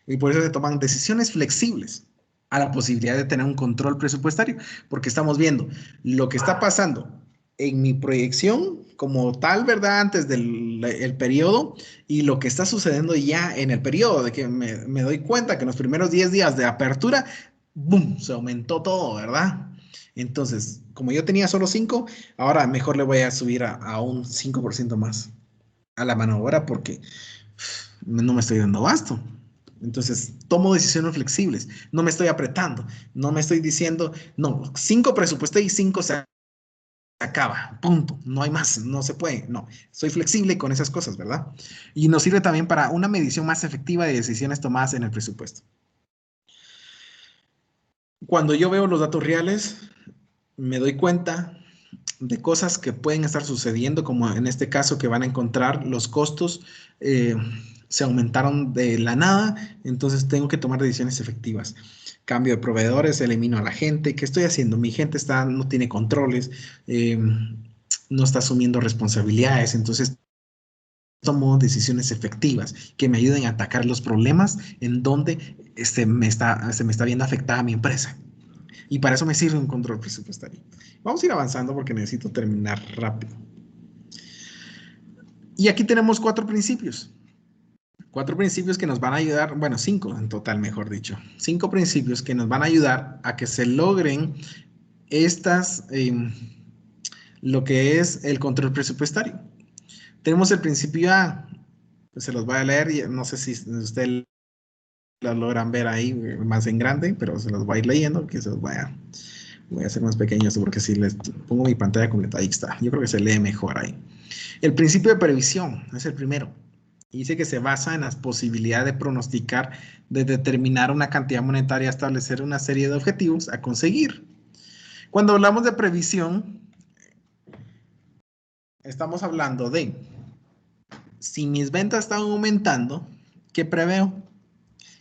Y por eso se toman decisiones flexibles a la posibilidad de tener un control presupuestario, porque estamos viendo lo que está pasando en mi proyección como tal, ¿verdad? Antes del periodo y lo que está sucediendo ya en el periodo, de que me doy cuenta que en los primeros 10 días de apertura, ¡boom!, se aumentó todo, ¿verdad? Entonces, como yo tenía solo 5, ahora mejor le voy a subir a un 5% más a la mano obra porque no me estoy dando abasto. Entonces, tomo decisiones flexibles, no me estoy apretando, no me estoy diciendo, no, 5 presupuesté y 5 se acaba, punto, no hay más, no se puede, no, soy flexible con esas cosas, ¿verdad? Y nos sirve también para una medición más efectiva de decisiones tomadas en el presupuesto. Cuando yo veo los datos reales, me doy cuenta de cosas que pueden estar sucediendo, como en este caso que van a encontrar los costos se aumentaron de la nada, entonces tengo que tomar decisiones efectivas. Cambio de proveedores, elimino a la gente. ¿Qué estoy haciendo? Mi gente no tiene controles, no está asumiendo responsabilidades, entonces tomo decisiones efectivas que me ayuden a atacar los problemas en donde se me está viendo afectada mi empresa. Y para eso me sirve un control presupuestario. Vamos a ir avanzando porque necesito terminar rápido. Y aquí tenemos 4 principios. 4 principios que nos van a ayudar, bueno, 5 en total, mejor dicho. 5 principios que nos van a ayudar a que se logren lo que es el control presupuestario. Tenemos el principio A, pues se los voy a leer, y no sé si ustedes lo logran ver ahí más en grande, pero se los voy a ir leyendo, que se los voy a hacer más pequeños porque si les pongo mi pantalla completa, ahí está. Yo creo que se lee mejor ahí. El principio de previsión es el primero. Dice que se basa en las posibilidades de pronosticar, de determinar una cantidad monetaria, establecer una serie de objetivos a conseguir. Cuando hablamos de previsión, estamos hablando de si mis ventas están aumentando, ¿qué preveo?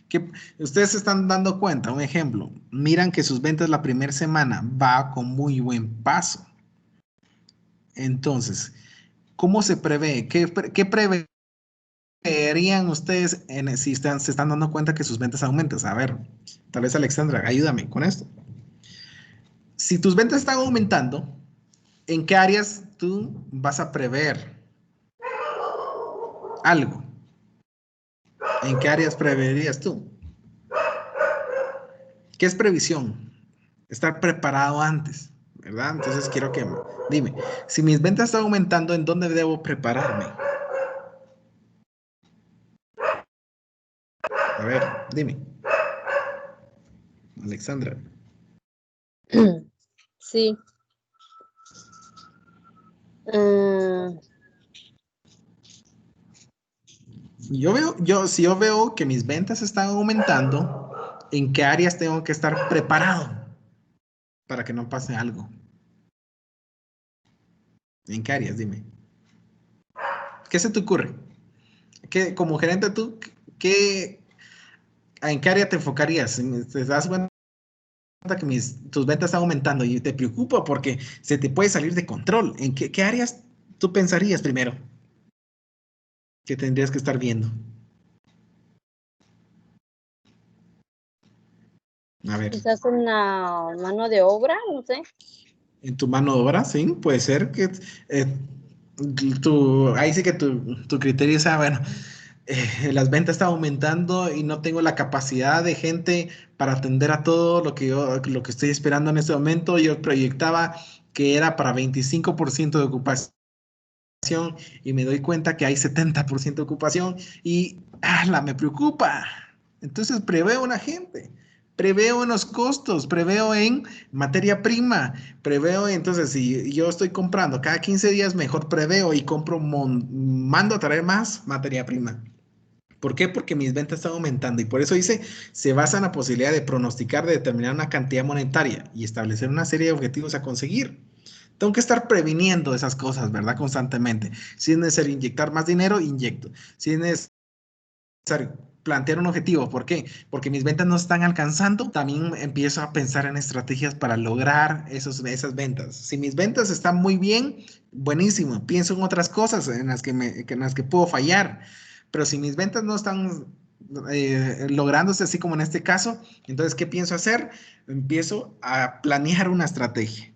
Que ustedes se están dando cuenta, un ejemplo, miran que sus ventas la primera semana va con muy buen paso. Entonces, ¿cómo se prevé? ¿Qué preverían ustedes si se están dando cuenta que sus ventas aumentan? A ver, tal vez Alexandra, ayúdame con esto. Si tus ventas están aumentando, ¿en qué áreas tú vas a prever algo? ¿En qué áreas preverías tú? ¿Qué es previsión? Estar preparado antes, ¿verdad? Entonces quiero que dime, si mis ventas están aumentando, ¿en dónde debo prepararme? A ver, dime. Alexandra. Sí. Si yo veo que mis ventas están aumentando, ¿en qué áreas tengo que estar preparado para que no pase algo? ¿En qué áreas? Dime. ¿Qué se te ocurre? Como gerente tú, ¿en qué área te enfocarías? ¿Te das cuenta que tus ventas están aumentando y te preocupa porque se te puede salir de control? ¿En qué áreas tú pensarías primero que tendrías que estar viendo? A ver. Quizás una mano de obra, no sé. En tu mano de obra, sí, puede ser que ahí sí que tu criterio sea, bueno, las ventas están aumentando y no tengo la capacidad de gente para atender a todo lo que estoy esperando en este momento. Yo proyectaba que era para 25% de ocupación y me doy cuenta que hay 70% de ocupación y me preocupa. Entonces preveo una gente, preveo en los costos, preveo en materia prima, preveo entonces si yo estoy comprando cada 15 días, mejor preveo y mando a traer más materia prima. ¿Por qué? Porque mis ventas están aumentando y por eso dice, se basa en la posibilidad de pronosticar, de determinar una cantidad monetaria y establecer una serie de objetivos a conseguir. Tengo que estar previniendo esas cosas, ¿verdad? Constantemente. Si es necesario inyectar más dinero, inyecto. Si es necesario plantear un objetivo, ¿por qué? Porque mis ventas no están alcanzando, también empiezo a pensar en estrategias para lograr esas ventas. Si mis ventas están muy bien, buenísimo. Pienso en otras cosas en las que puedo fallar. Pero si mis ventas no están lográndose así como en este caso, entonces, ¿qué pienso hacer? Empiezo a planear una estrategia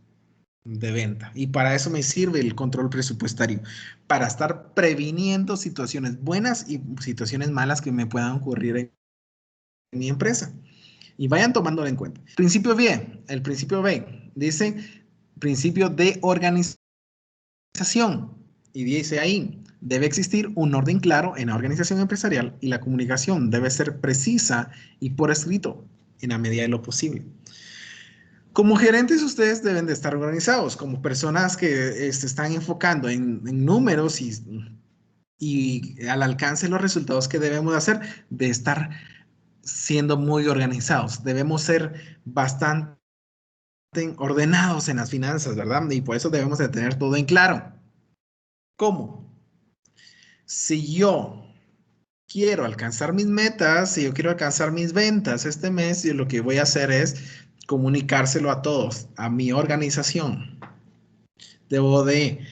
de venta. Y para eso me sirve el control presupuestario, para estar previniendo situaciones buenas y situaciones malas que me puedan ocurrir en mi empresa. Y vayan tomándolo en cuenta. Principio B, el principio B dice principio de organización. Y dice ahí, debe existir un orden claro en la organización empresarial y la comunicación debe ser precisa y por escrito en la medida de lo posible. Como gerentes, ustedes deben de estar organizados, como personas que se están enfocando en números y al alcance de los resultados que debemos hacer, de estar siendo muy organizados. Debemos ser bastante ordenados en las finanzas, ¿verdad? Y por eso debemos de tener todo en claro. ¿Cómo? Si yo quiero alcanzar mis metas, si yo quiero alcanzar mis ventas este mes, yo lo que voy a hacer es comunicárselo a todos, a mi organización. Debo de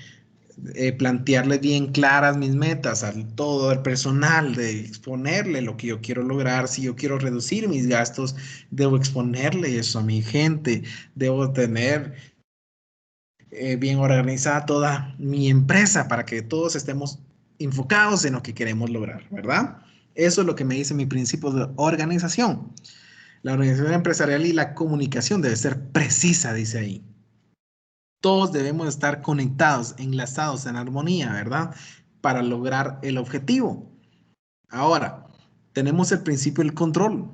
plantearle bien claras mis metas a todo el personal, de exponerle lo que yo quiero lograr. Si yo quiero reducir mis gastos, debo exponerle eso a mi gente, debo tener bien organizada toda mi empresa para que todos estemos enfocados en lo que queremos lograr, ¿verdad? Eso es lo que me dice mi principio de organización. La organización empresarial y la comunicación debe ser precisa, dice ahí. Todos debemos estar conectados, enlazados, en armonía, ¿verdad? Para lograr el objetivo. Ahora, tenemos el principio del control.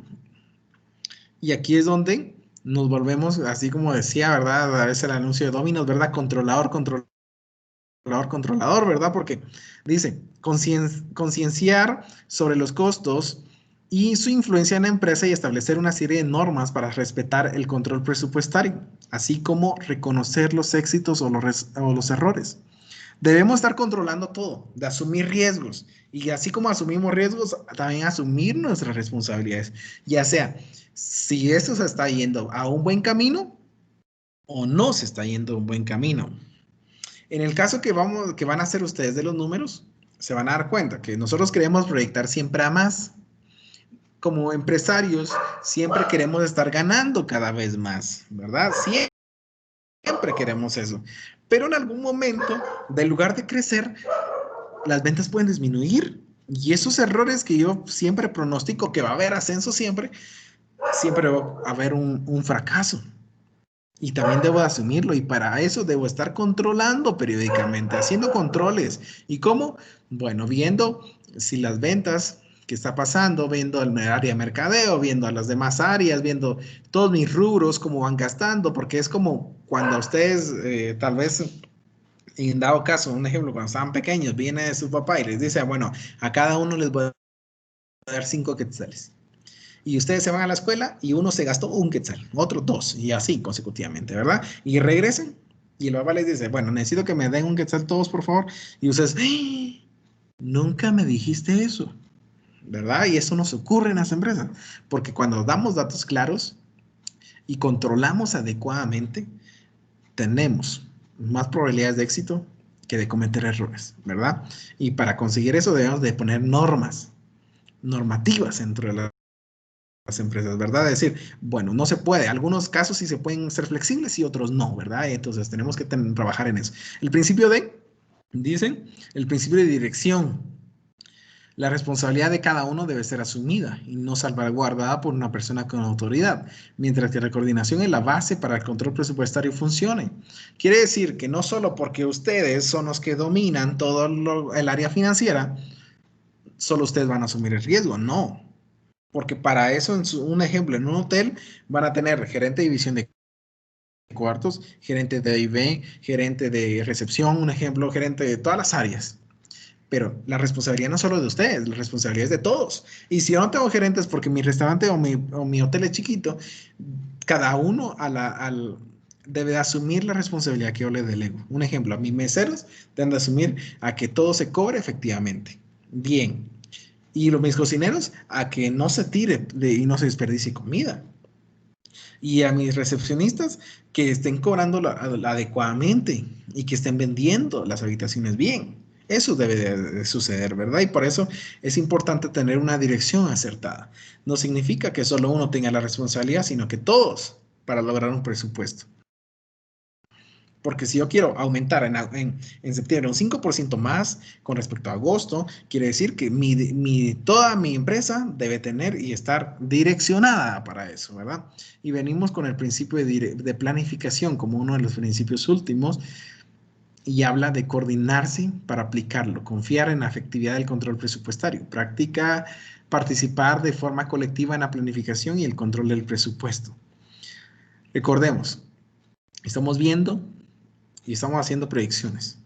Y aquí es donde nos volvemos, así como decía, ¿verdad? A veces el anuncio de Domino's, ¿verdad? Controlador, controlador, ¿verdad? Porque dice, concienciar sobre los costos y su influencia en la empresa y establecer una serie de normas para respetar el control presupuestario, así como reconocer los éxitos o los errores. Debemos estar controlando todo, de asumir riesgos. Y así como asumimos riesgos, también asumir nuestras responsabilidades. Ya sea, si esto se está yendo a un buen camino o no se está yendo a un buen camino. En el caso que van a hacer ustedes de los números, se van a dar cuenta que nosotros queremos proyectar siempre a más. Como empresarios, siempre queremos estar ganando cada vez más, ¿verdad? Siempre queremos eso. Pero en algún momento, en lugar de crecer, las ventas pueden disminuir. Y esos errores que yo siempre pronostico que va a haber ascenso siempre va a haber un fracaso. Y también debo asumirlo, y para eso debo estar controlando periódicamente, haciendo controles. ¿Y cómo? Bueno, viendo si las ventas que está pasando, viendo el área de mercadeo, viendo a las demás áreas, viendo todos mis rubros, cómo van gastando, porque es como cuando ustedes, tal vez, en dado caso, un ejemplo, cuando estaban pequeños, viene su papá y les dice, bueno, a cada uno les voy a dar 5 quetzales. Y ustedes se van a la escuela y uno se gastó 1 quetzal, otro 2, y así consecutivamente, ¿verdad? Y regresan y el papá les dice, bueno, necesito que me den 1 quetzal todos, por favor. Y ustedes, ¡ay! Nunca me dijiste eso, ¿verdad? Y eso nos ocurre en las empresas, porque cuando damos datos claros y controlamos adecuadamente, tenemos más probabilidades de éxito que de cometer errores, ¿verdad? Y para conseguir eso debemos de poner normativas dentro de las empresas, ¿verdad? Es decir, bueno, no se puede, algunos casos sí se pueden ser flexibles y otros no, ¿verdad? Entonces tenemos que trabajar en eso. El principio dicen, el principio de dirección. La responsabilidad de cada uno debe ser asumida y no salvaguardada por una persona con autoridad, mientras que la coordinación es la base para el control presupuestario funcione. Quiere decir que no solo porque ustedes son los que dominan todo el área financiera, solo ustedes van a asumir el riesgo, no. Porque para eso, un ejemplo, en un hotel van a tener gerente de división de cuartos, gerente de I&B, gerente de recepción, un ejemplo, gerente de todas las áreas. Pero la responsabilidad no es solo de ustedes, la responsabilidad es de todos. Y si yo no tengo gerentes porque mi restaurante o mi hotel es chiquito, cada uno debe asumir la responsabilidad que yo le delego. Un ejemplo, a mis meseros deben de asumir a que todo se cobre efectivamente. Bien. Y mis cocineros a que no se tire y no se desperdicie comida. Y a mis recepcionistas que estén cobrando adecuadamente y que estén vendiendo las habitaciones bien. Eso debe de suceder, ¿verdad? Y por eso es importante tener una dirección acertada. No significa que solo uno tenga la responsabilidad, sino que todos para lograr un presupuesto. Porque si yo quiero aumentar en septiembre un 5% más con respecto a agosto, quiere decir que toda mi empresa debe tener y estar direccionada para eso, ¿verdad? Y venimos con el principio de planificación como uno de los principios últimos y habla de coordinarse para aplicarlo, confiar en la efectividad del control presupuestario, participar de forma colectiva en la planificación y el control del presupuesto. Recordemos, estamos viendo y estamos haciendo predicciones.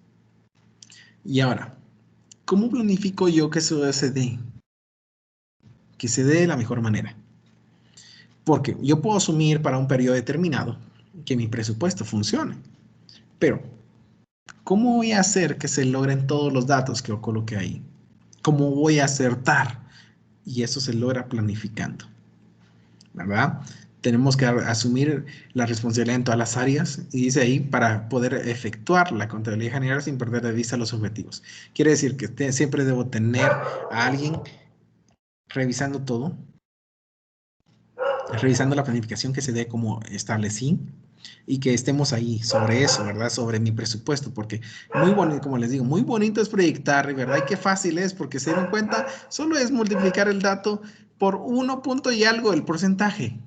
Y ahora, ¿cómo planifico yo que eso se dé? Que se dé de la mejor manera. Porque yo puedo asumir para un periodo determinado que mi presupuesto funcione. Pero, ¿cómo voy a hacer que se logren todos los datos que yo coloqué ahí? ¿Cómo voy a acertar? Y eso se logra planificando, ¿verdad? tenemos que asumir la responsabilidad en todas las áreas, y dice ahí, para poder efectuar la contabilidad general sin perder de vista los objetivos. Quiere decir que siempre debo tener a alguien revisando todo, revisando la planificación que se dé como establecí, y que estemos ahí sobre eso, ¿verdad? Sobre mi presupuesto, porque muy bonito, como les digo, muy bonito es proyectar, ¿verdad? Y qué fácil es, porque se dieron cuenta, solo es multiplicar el dato por 1 punto y algo el porcentaje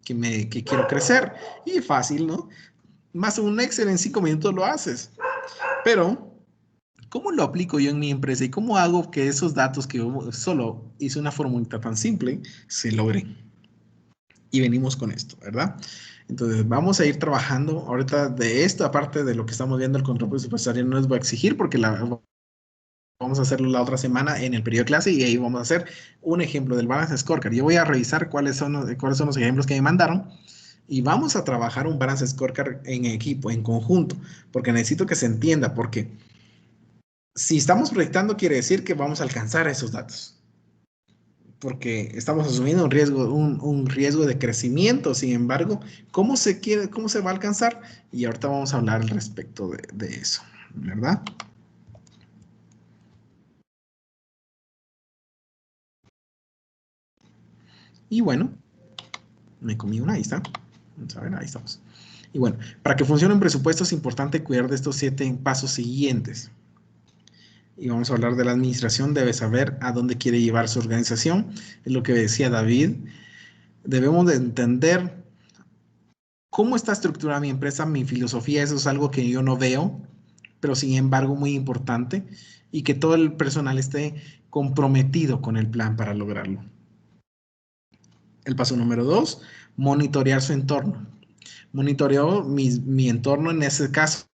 que quiero crecer. Y fácil, ¿no? Más un Excel en 5 minutos lo haces. Pero, ¿cómo lo aplico yo en mi empresa? ¿Y cómo hago que esos datos que yo solo hice una formulita tan simple se logren? Y venimos con esto, ¿verdad? Entonces, vamos a ir trabajando ahorita de esto, aparte de lo que estamos viendo, el control presupuestario no les voy a exigir porque vamos a hacerlo la otra semana en el periodo de clase, y ahí vamos a hacer un ejemplo del Balance Scorecard. Yo voy a revisar cuáles son los ejemplos que me mandaron, y vamos a trabajar un Balance Scorecard en equipo, en conjunto, porque necesito que se entienda, porque si estamos proyectando quiere decir que vamos a alcanzar esos datos, porque estamos asumiendo un riesgo de crecimiento. Sin embargo, ¿cómo se va a alcanzar? Y ahorita vamos a hablar al respecto de eso, ¿verdad? Y bueno, me comí una, ahí está. Vamos a ver, ahí estamos. Y bueno, para que funcione un presupuesto es importante cuidar de estos 7 pasos siguientes. Y vamos a hablar de la administración. Debe saber a dónde quiere llevar su organización. Es lo que decía David. Debemos de entender cómo está estructurada mi empresa, mi filosofía. Eso es algo que yo no veo, pero sin embargo muy importante. Y que todo el personal esté comprometido con el plan para lograrlo. El paso número 2, monitorear su entorno. Monitoreo mi entorno, en ese caso,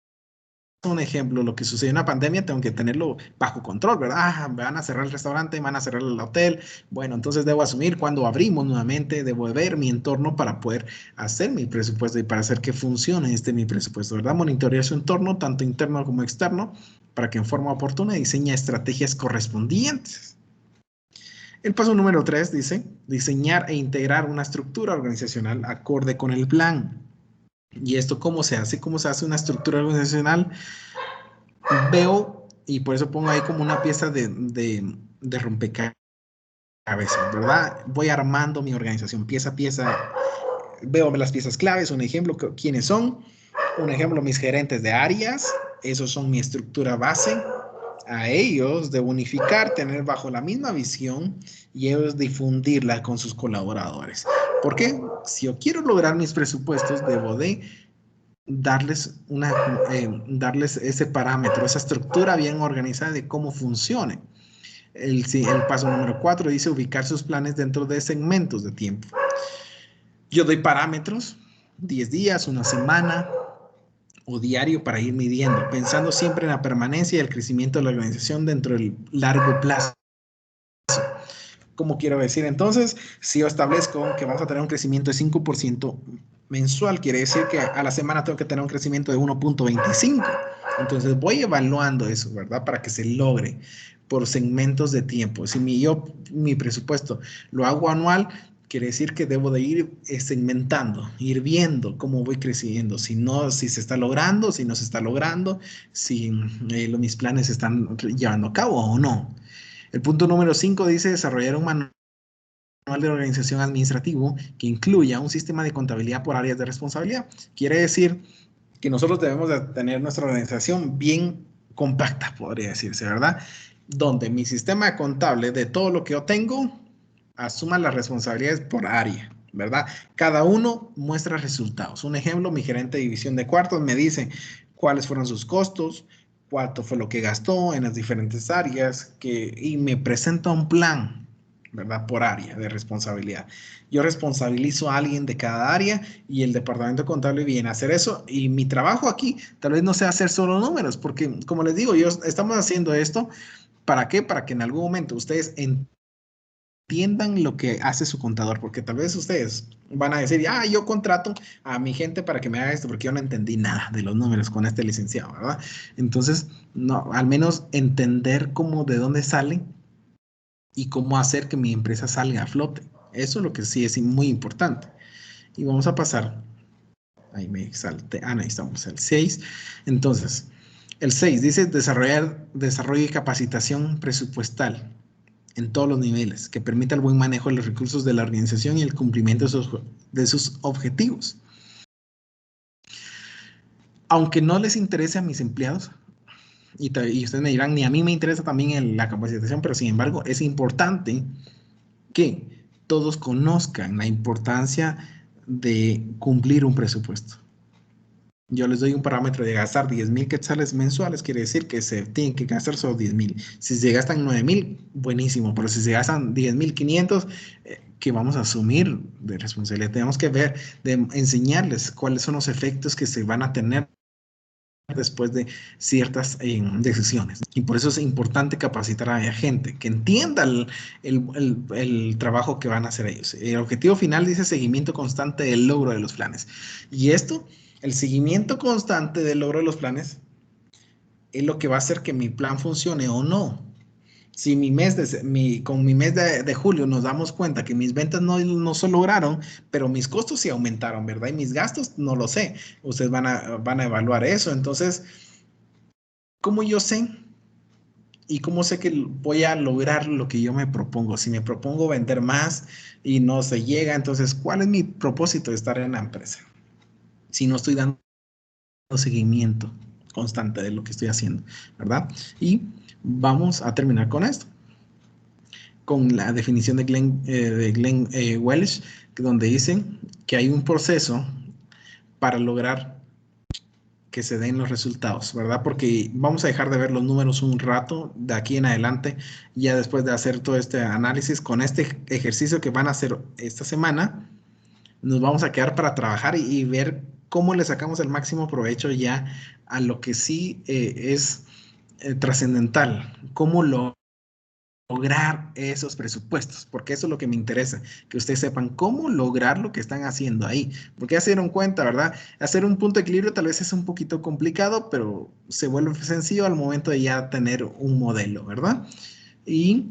un ejemplo, lo que sucedió en la pandemia, tengo que tenerlo bajo control, ¿verdad? Van a cerrar el restaurante, van a cerrar el hotel. Bueno, entonces debo asumir cuando abrimos nuevamente, debo ver mi entorno para poder hacer mi presupuesto y para hacer que funcione mi presupuesto, ¿verdad? Monitorear su entorno, tanto interno como externo, para que en forma oportuna diseñe estrategias correspondientes. El paso número 3 dice, diseñar e integrar una estructura organizacional acorde con el plan. ¿Y esto cómo se hace? ¿Cómo se hace una estructura organizacional? Veo, y por eso pongo ahí como una pieza de rompecabezas, ¿verdad? Voy armando mi organización pieza a pieza. Veo las piezas claves, un ejemplo, quiénes son, un ejemplo, mis gerentes de áreas, esos son mi estructura base. A ellos de unificar, tener bajo la misma visión, y ellos difundirla con sus colaboradores. Porque si yo quiero lograr mis presupuestos, debo de darles ese parámetro, esa estructura bien organizada de cómo funcione. El paso número 4 dice ubicar sus planes dentro de segmentos de tiempo. Yo doy parámetros, 10 días, una semana o diario, para ir midiendo, pensando siempre en la permanencia y el crecimiento de la organización dentro del largo plazo. ¿Cómo quiero decir? Entonces, si yo establezco que vamos a tener un crecimiento de 5% mensual, quiere decir que a la semana tengo que tener un crecimiento de 1.25. Entonces voy evaluando eso, ¿verdad? Para que se logre por segmentos de tiempo. Si mi presupuesto lo hago anual, quiere decir que debo de ir segmentando, ir viendo cómo voy creciendo, si se está logrando, si no se está logrando, si mis planes se están llevando a cabo o no. El punto número 5 dice desarrollar un manual de organización administrativo que incluya un sistema de contabilidad por áreas de responsabilidad. Quiere decir que nosotros debemos de tener nuestra organización bien compacta, podría decirse, ¿verdad? Donde mi sistema contable de todo lo que yo tengo asuma las responsabilidades por área, ¿verdad? Cada uno muestra resultados. Un ejemplo, mi gerente de división de cuartos me dice cuáles fueron sus costos, cuánto fue lo que gastó en las diferentes áreas, y me presenta un plan, ¿verdad? Por área de responsabilidad. Yo responsabilizo a alguien de cada área y el departamento contable viene a hacer eso. Y mi trabajo aquí tal vez no sea hacer solo números, porque como les digo, estamos haciendo esto, ¿para qué? Para que en algún momento ustedes entiendan lo que hace su contador, porque tal vez ustedes van a decir, yo contrato a mi gente para que me haga esto, porque yo no entendí nada de los números con este licenciado, ¿verdad? Entonces, no, al menos entender de dónde sale y cómo hacer que mi empresa salga a flote. Eso es lo que sí es muy importante. Y vamos a pasar, ahí me exalté, ahí estamos, el 6. Entonces, el 6 dice desarrollo y capacitación presupuestal en todos los niveles, que permita el buen manejo de los recursos de la organización y el cumplimiento de sus objetivos. Aunque no les interese a mis empleados, y ustedes me dirán, ni a mí me interesa también la capacitación, pero sin embargo es importante que todos conozcan la importancia de cumplir un presupuesto. Yo les doy un parámetro de gastar 10,000 quetzales mensuales, quiere decir que se tienen que gastar solo 10,000. Si se gastan 9,000, buenísimo, pero si se gastan 10,500, que vamos a asumir de responsabilidad. Tenemos que ver, de enseñarles cuáles son los efectos que se van a tener después de ciertas decisiones. Y por eso es importante capacitar a la gente, que entienda el trabajo que van a hacer ellos. El objetivo final dice seguimiento constante del logro de los planes. Y esto, el seguimiento constante del logro de los planes, es lo que va a hacer que mi plan funcione o no. Si con mi mes de julio nos damos cuenta que mis ventas no se lograron, pero mis costos sí aumentaron, ¿verdad? Y mis gastos no lo sé. Ustedes van a evaluar eso. Entonces, ¿cómo yo sé? ¿Y cómo sé que voy a lograr lo que yo me propongo? Si me propongo vender más y no se llega, entonces, ¿cuál es mi propósito de estar en la empresa? Si no estoy dando seguimiento constante de lo que estoy haciendo, ¿verdad? Y vamos a terminar con esto, con la definición de Glenn Welch, donde dice que hay un proceso para lograr que se den los resultados, ¿verdad? Porque vamos a dejar de ver los números un rato de aquí en adelante, ya después de hacer todo este análisis, con este ejercicio que van a hacer esta semana, nos vamos a quedar para trabajar y ver cómo le sacamos el máximo provecho ya a lo que sí es trascendental, cómo lograr esos presupuestos, porque eso es lo que me interesa, que ustedes sepan cómo lograr lo que están haciendo ahí, porque ya se dieron cuenta, ¿verdad? Hacer un punto de equilibrio tal vez es un poquito complicado, pero se vuelve sencillo al momento de ya tener un modelo, ¿verdad? Y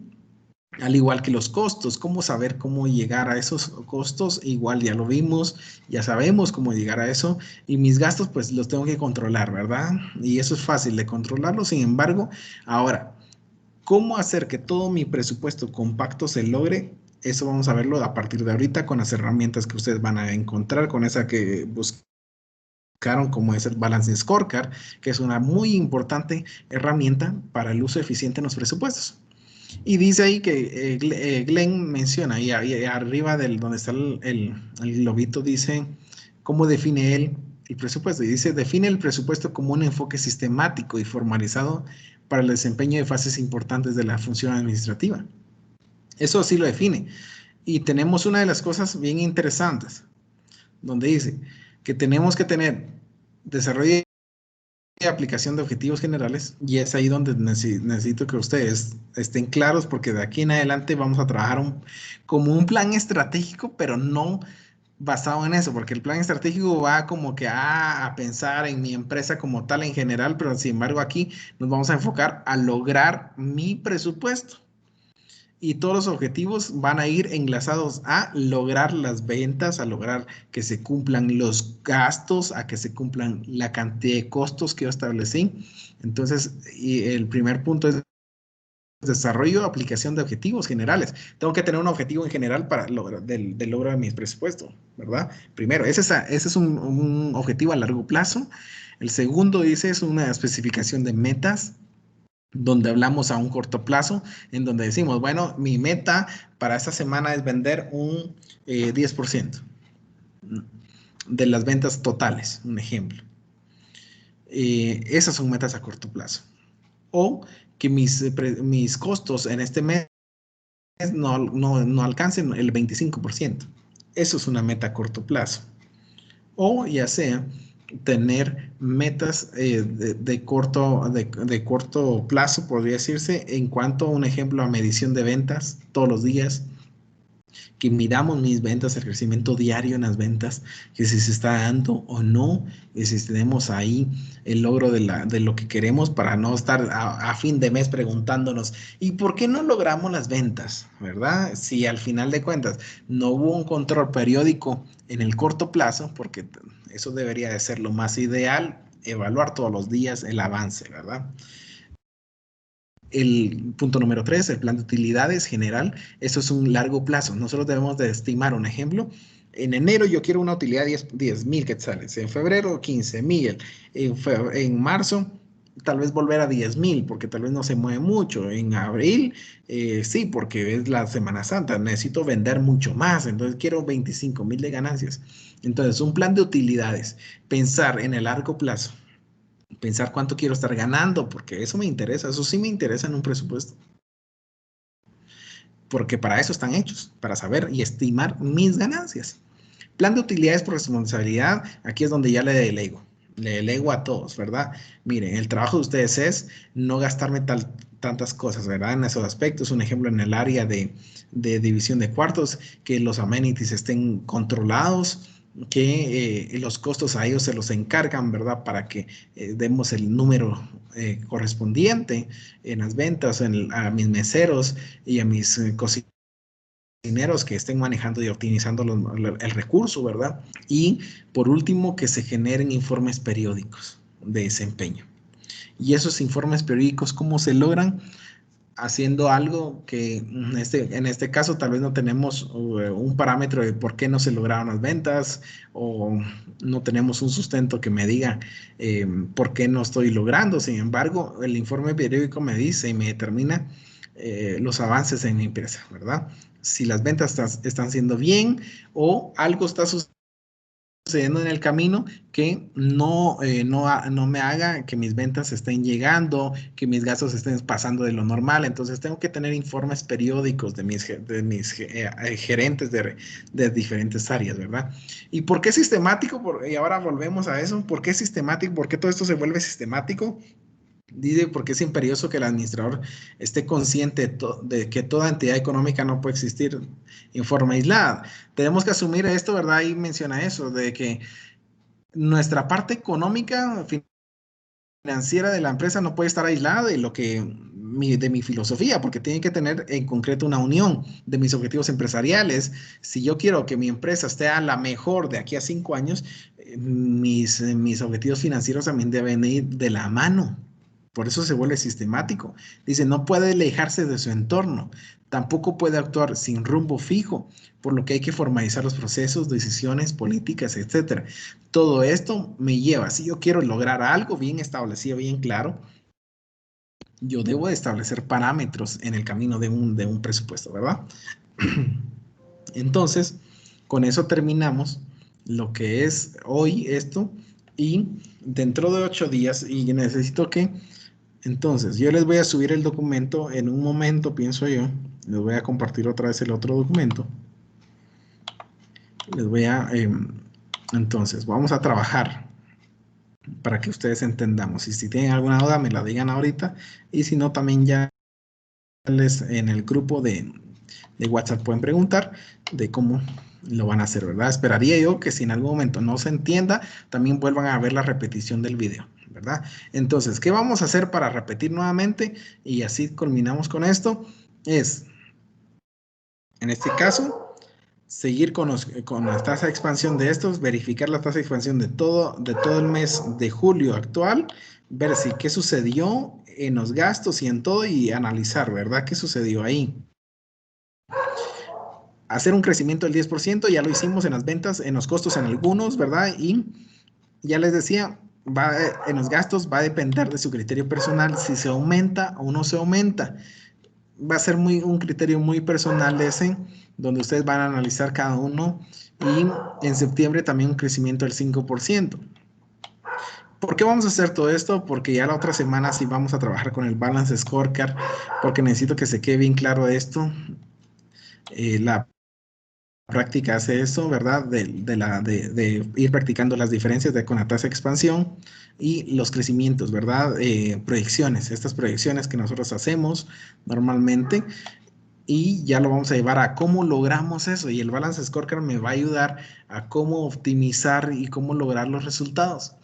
al igual que los costos, cómo saber cómo llegar a esos costos, igual ya lo vimos, ya sabemos cómo llegar a eso, y mis gastos pues los tengo que controlar, ¿verdad? Y eso es fácil de controlarlo, sin embargo, ahora, ¿cómo hacer que todo mi presupuesto compacto se logre? Eso vamos a verlo a partir de ahorita con las herramientas que ustedes van a encontrar, con esa que buscaron, como es el Balance Scorecard, que es una muy importante herramienta para el uso eficiente en los presupuestos. Y dice ahí que Glenn menciona, y arriba donde está el globito, dice cómo define él el presupuesto. Y dice, define el presupuesto como un enfoque sistemático y formalizado para el desempeño de fases importantes de la función administrativa. Eso sí lo define. Y tenemos una de las cosas bien interesantes, donde dice que tenemos que tener desarrollo y aplicación de objetivos generales, y es ahí donde necesito que ustedes estén claros, porque de aquí en adelante vamos a trabajar como un plan estratégico, pero no basado en eso, porque el plan estratégico va como que a pensar en mi empresa como tal en general, pero sin embargo aquí nos vamos a enfocar a lograr mi presupuesto. Y todos los objetivos van a ir enlazados a lograr las ventas, a lograr que se cumplan los gastos, a que se cumplan la cantidad de costos que yo establecí. Entonces, el primer punto es desarrollo, aplicación de objetivos generales. Tengo que tener un objetivo en general para del logro de mis presupuestos, ¿verdad? Primero, ese es un objetivo a largo plazo. El segundo, dice, es una especificación de metas, donde hablamos a un corto plazo, en donde decimos, bueno, mi meta para esta semana es vender un 10% de las ventas totales, un ejemplo. Esas son metas a corto plazo. O que mis costos en este mes no alcancen el 25%. Eso es una meta a corto plazo. O ya sea tener metas de corto plazo, podría decirse, en cuanto a un ejemplo a medición de ventas todos los días, que midamos mis ventas, el crecimiento diario en las ventas, que si se está dando o no, y si tenemos ahí el logro de lo que queremos para no estar a fin de mes preguntándonos, ¿y por qué no logramos las ventas? ¿Verdad? Si al final de cuentas no hubo un control periódico en el corto plazo, porque eso debería de ser lo más ideal, evaluar todos los días el avance, ¿verdad? El punto número 3, el plan de utilidades general, eso es un largo plazo. Nosotros debemos de estimar un ejemplo. En enero yo quiero una utilidad de 10,000 quetzales, en febrero 15,000, en marzo tal vez volver a 10,000 porque tal vez no se mueve mucho, en abril sí, porque es la Semana Santa, necesito vender mucho más, entonces quiero 25,000 de ganancias. Entonces un plan de utilidades, pensar en el largo plazo, pensar cuánto quiero estar ganando, porque eso me interesa, eso sí me interesa en un presupuesto. Porque para eso están hechos, para saber y estimar mis ganancias. Plan de utilidades por responsabilidad, aquí es donde ya le delego a todos, ¿verdad? Miren, el trabajo de ustedes es no gastarme tantas cosas, ¿verdad? En esos aspectos, un ejemplo en el área de división de cuartos, que los amenities estén controlados, que los costos a ellos se los encargan, ¿verdad? Para que demos el número correspondiente en las ventas, a mis meseros y a mis cocineros que estén manejando y optimizando el recurso, ¿verdad? Y por último, que se generen informes periódicos de desempeño. Y esos informes periódicos, ¿cómo se logran? Haciendo algo que en este caso tal vez no tenemos un parámetro de por qué no se lograron las ventas o no tenemos un sustento que me diga por qué no estoy logrando. Sin embargo, el informe periódico me dice y me determina los avances en mi empresa, ¿verdad? Si las ventas están siendo bien o algo está sucediendo en el camino que no me haga que mis ventas estén llegando, que mis gastos estén pasando de lo normal. Entonces tengo que tener informes periódicos de mis gerentes de diferentes áreas, ¿verdad? ¿Y por qué sistemático? Y ahora volvemos a eso. ¿Por qué sistemático? ¿Por qué todo esto se vuelve sistemático? Dice porque es imperioso que el administrador esté consciente de que toda entidad económica no puede existir en forma aislada. Tenemos que asumir esto, ¿verdad? Ahí menciona eso, de que nuestra parte económica, financiera de la empresa no puede estar aislada de de mi filosofía, porque tiene que tener en concreto una unión de mis objetivos empresariales. Si yo quiero que mi empresa esté a la mejor de aquí a 5 años, mis objetivos financieros también deben ir de la mano. Por eso se vuelve sistemático. Dice, no puede alejarse de su entorno, tampoco puede actuar sin rumbo fijo, por lo que hay que formalizar los procesos, decisiones, políticas, etcétera. Todo esto me lleva, si yo quiero lograr algo bien establecido, bien claro, yo debo establecer parámetros en el camino de un presupuesto, ¿verdad? Entonces, con eso terminamos lo que es hoy esto y dentro de 8 días, y necesito que entonces, yo les voy a subir el documento en un momento, pienso yo. Les voy a compartir otra vez el otro documento. Les voy a... entonces, vamos a trabajar para que ustedes entendamos. Y si tienen alguna duda, me la digan ahorita. Y si no, también ya en el grupo de WhatsApp pueden preguntar de cómo lo van a hacer, ¿verdad? Esperaría yo que si en algún momento no se entienda, también vuelvan a ver la repetición del video, ¿verdad? Entonces, ¿qué vamos a hacer para repetir nuevamente? Y así culminamos con esto. Es, en este caso, seguir con la tasa de expansión de estos, verificar la tasa de expansión de todo el mes de julio actual, ver si qué sucedió en los gastos y en todo y analizar, ¿verdad? ¿Qué sucedió ahí? Hacer un crecimiento del 10%, ya lo hicimos en las ventas, en los costos en algunos, ¿verdad? Y ya les decía, en los gastos va a depender de su criterio personal, si se aumenta o no se aumenta. Va a ser un criterio muy personal ese, donde ustedes van a analizar cada uno. Y en septiembre también un crecimiento del 5%. ¿Por qué vamos a hacer todo esto? Porque ya la otra semana sí vamos a trabajar con el Balance Scorecard, porque necesito que se quede bien claro esto. La práctica hace eso, ¿verdad? De ir practicando las diferencias con la tasa de expansión y los crecimientos, ¿verdad? Proyecciones, estas proyecciones que nosotros hacemos normalmente y ya lo vamos a llevar a cómo logramos eso, y el Balance Scorecard me va a ayudar a cómo optimizar y cómo lograr los resultados,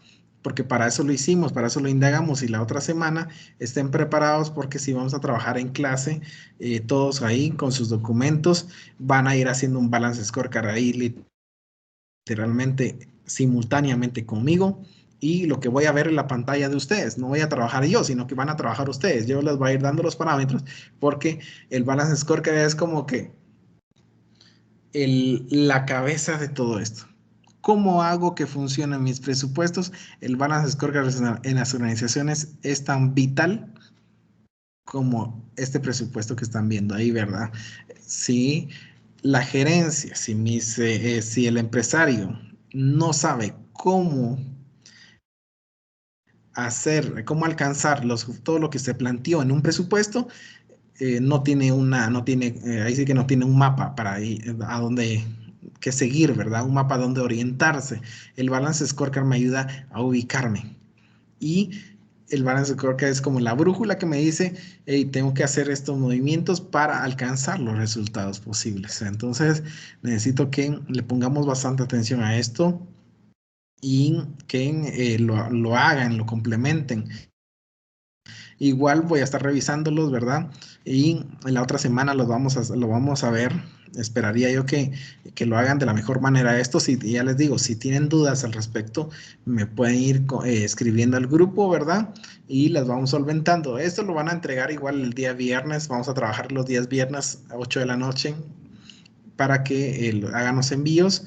porque para eso lo hicimos, para eso lo indagamos, y la otra semana estén preparados porque si vamos a trabajar en clase, todos ahí con sus documentos, van a ir haciendo un Balance Scorecard ahí literalmente simultáneamente conmigo, y lo que voy a ver en la pantalla de ustedes, no voy a trabajar yo, sino que van a trabajar ustedes. Yo les voy a ir dando los parámetros porque el Balance Scorecard es como que la cabeza de todo esto. ¿Cómo hago que funcionen mis presupuestos? El Balance Scorecard en las organizaciones es tan vital como este presupuesto que están viendo ahí, ¿verdad? Si la gerencia, si el empresario no sabe cómo cómo alcanzar todo lo que se planteó en un presupuesto, ahí sí que no tiene un mapa para ir a dónde que seguir, ¿verdad? Un mapa donde orientarse. El Balance Scorecard me ayuda a ubicarme. Y el Balance Scorecard es como la brújula que me dice, hey, tengo que hacer estos movimientos para alcanzar los resultados posibles. Entonces, necesito que le pongamos bastante atención a esto y que lo hagan, lo complementen. Igual voy a estar revisándolos, ¿verdad? Y en la otra semana lo vamos a ver. Esperaría yo que lo hagan de la mejor manera. Esto, si ya les digo, si tienen dudas al respecto, me pueden ir escribiendo al grupo, ¿verdad? Y las vamos solventando. Esto lo van a entregar igual el día viernes. Vamos a trabajar los días viernes a 8 de la noche para que hagan los envíos.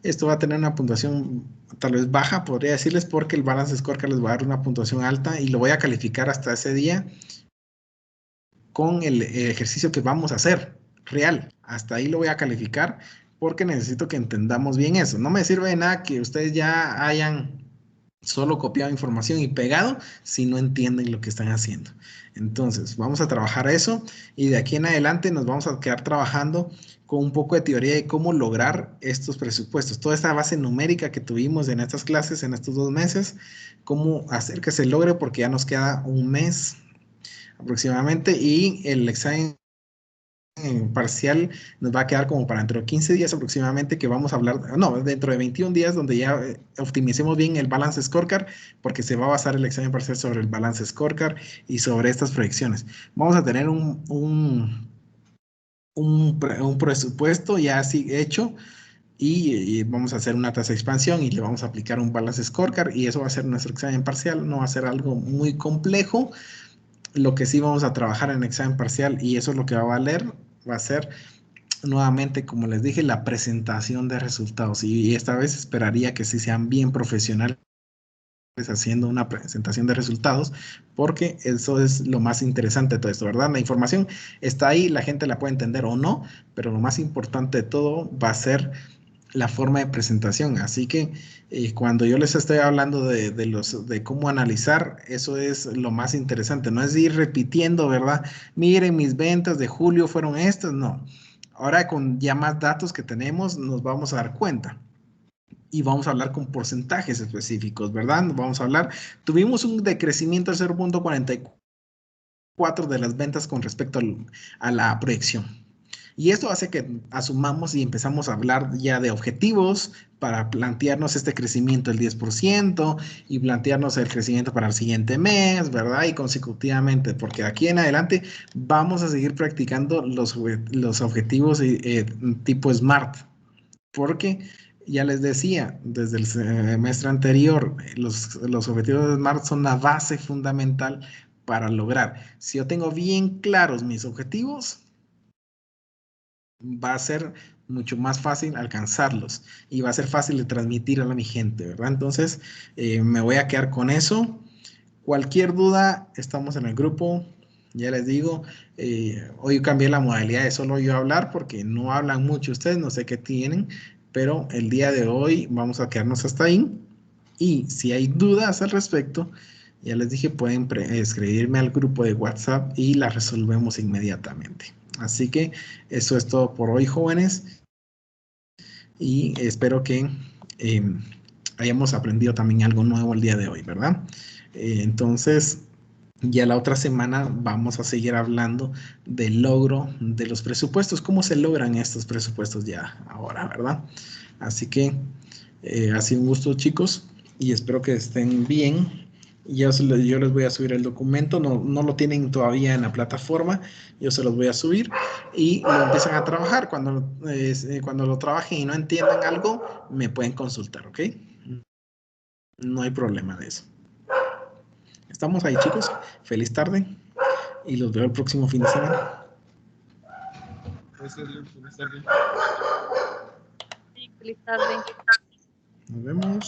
Esto va a tener una puntuación tal vez baja, podría decirles, porque el Balance Scorecard les va a dar una puntuación alta y lo voy a calificar hasta ese día con el ejercicio que vamos a hacer real. Hasta ahí lo voy a calificar porque necesito que entendamos bien eso. No me sirve de nada que ustedes ya hayan solo copiado información y pegado si no entienden lo que están haciendo. Entonces, vamos a trabajar eso y de aquí en adelante nos vamos a quedar trabajando con un poco de teoría de cómo lograr estos presupuestos. Toda esta base numérica que tuvimos en estas clases, en estos 2 meses, cómo hacer que se logre porque ya nos queda un mes aproximadamente y el examen parcial nos va a quedar como para dentro de 15 días aproximadamente que vamos a hablar, no, dentro de 21 días donde ya optimicemos bien el Balance Scorecard porque se va a basar el examen parcial sobre el Balance Scorecard y sobre estas proyecciones. Vamos a tener un presupuesto ya así hecho y vamos a hacer una tasa de expansión y le vamos a aplicar un Balance Scorecard y eso va a ser nuestro examen parcial, no va a ser algo muy complejo. Lo que sí vamos a trabajar en examen parcial y eso es lo que va a valer, va a ser nuevamente, como les dije, la presentación de resultados y esta vez esperaría que sí sean bien profesionales haciendo una presentación de resultados porque eso es lo más interesante de todo esto, ¿verdad? La información está ahí, la gente la puede entender o no, pero lo más importante de todo va a ser la forma de presentación. Así que cuando yo les estoy hablando de cómo analizar, eso es lo más interesante. No es ir repitiendo, ¿verdad? Miren, mis ventas de julio fueron estas. No. Ahora con ya más datos que tenemos, nos vamos a dar cuenta. Y vamos a hablar con porcentajes específicos, ¿verdad? Vamos a hablar, tuvimos un decrecimiento del 0.44 de las ventas con respecto a la proyección. Y esto hace que asumamos y empezamos a hablar ya de objetivos para plantearnos este crecimiento del 10% y plantearnos el crecimiento para el siguiente mes, ¿verdad? Y consecutivamente, porque aquí en adelante vamos a seguir practicando los objetivos tipo SMART, porque ya les decía, desde el semestre anterior, los objetivos de SMART son la base fundamental para lograr. Si yo tengo bien claros mis objetivos, va a ser mucho más fácil alcanzarlos y va a ser fácil de transmitir a mi gente, ¿verdad? Entonces, me voy a quedar con eso. Cualquier duda, estamos en el grupo. Ya les digo, hoy cambié la modalidad de solo yo hablar porque no hablan mucho ustedes, no sé qué tienen, pero el día de hoy vamos a quedarnos hasta ahí. Y si hay dudas al respecto, ya les dije, pueden escribirme al grupo de WhatsApp y la resolvemos inmediatamente. Así que eso es todo por hoy, jóvenes. Y espero que hayamos aprendido también algo nuevo el día de hoy, ¿verdad? Entonces, Ya la otra semana vamos a seguir hablando del logro de los presupuestos, cómo se logran estos presupuestos ya ahora, ¿verdad? Así que ha sido un gusto, chicos, y espero que estén bien. Yo les voy a subir el documento, no lo tienen todavía en la plataforma, yo se los voy a subir y lo empiezan a trabajar. Cuando lo trabajen y no entiendan algo, me pueden consultar, ¿ok? No hay problema de eso. Estamos ahí, chicos. Feliz tarde y los veo el próximo fin de semana. Gracias, Luis. Buenas tardes. Sí, feliz tarde. Nos vemos.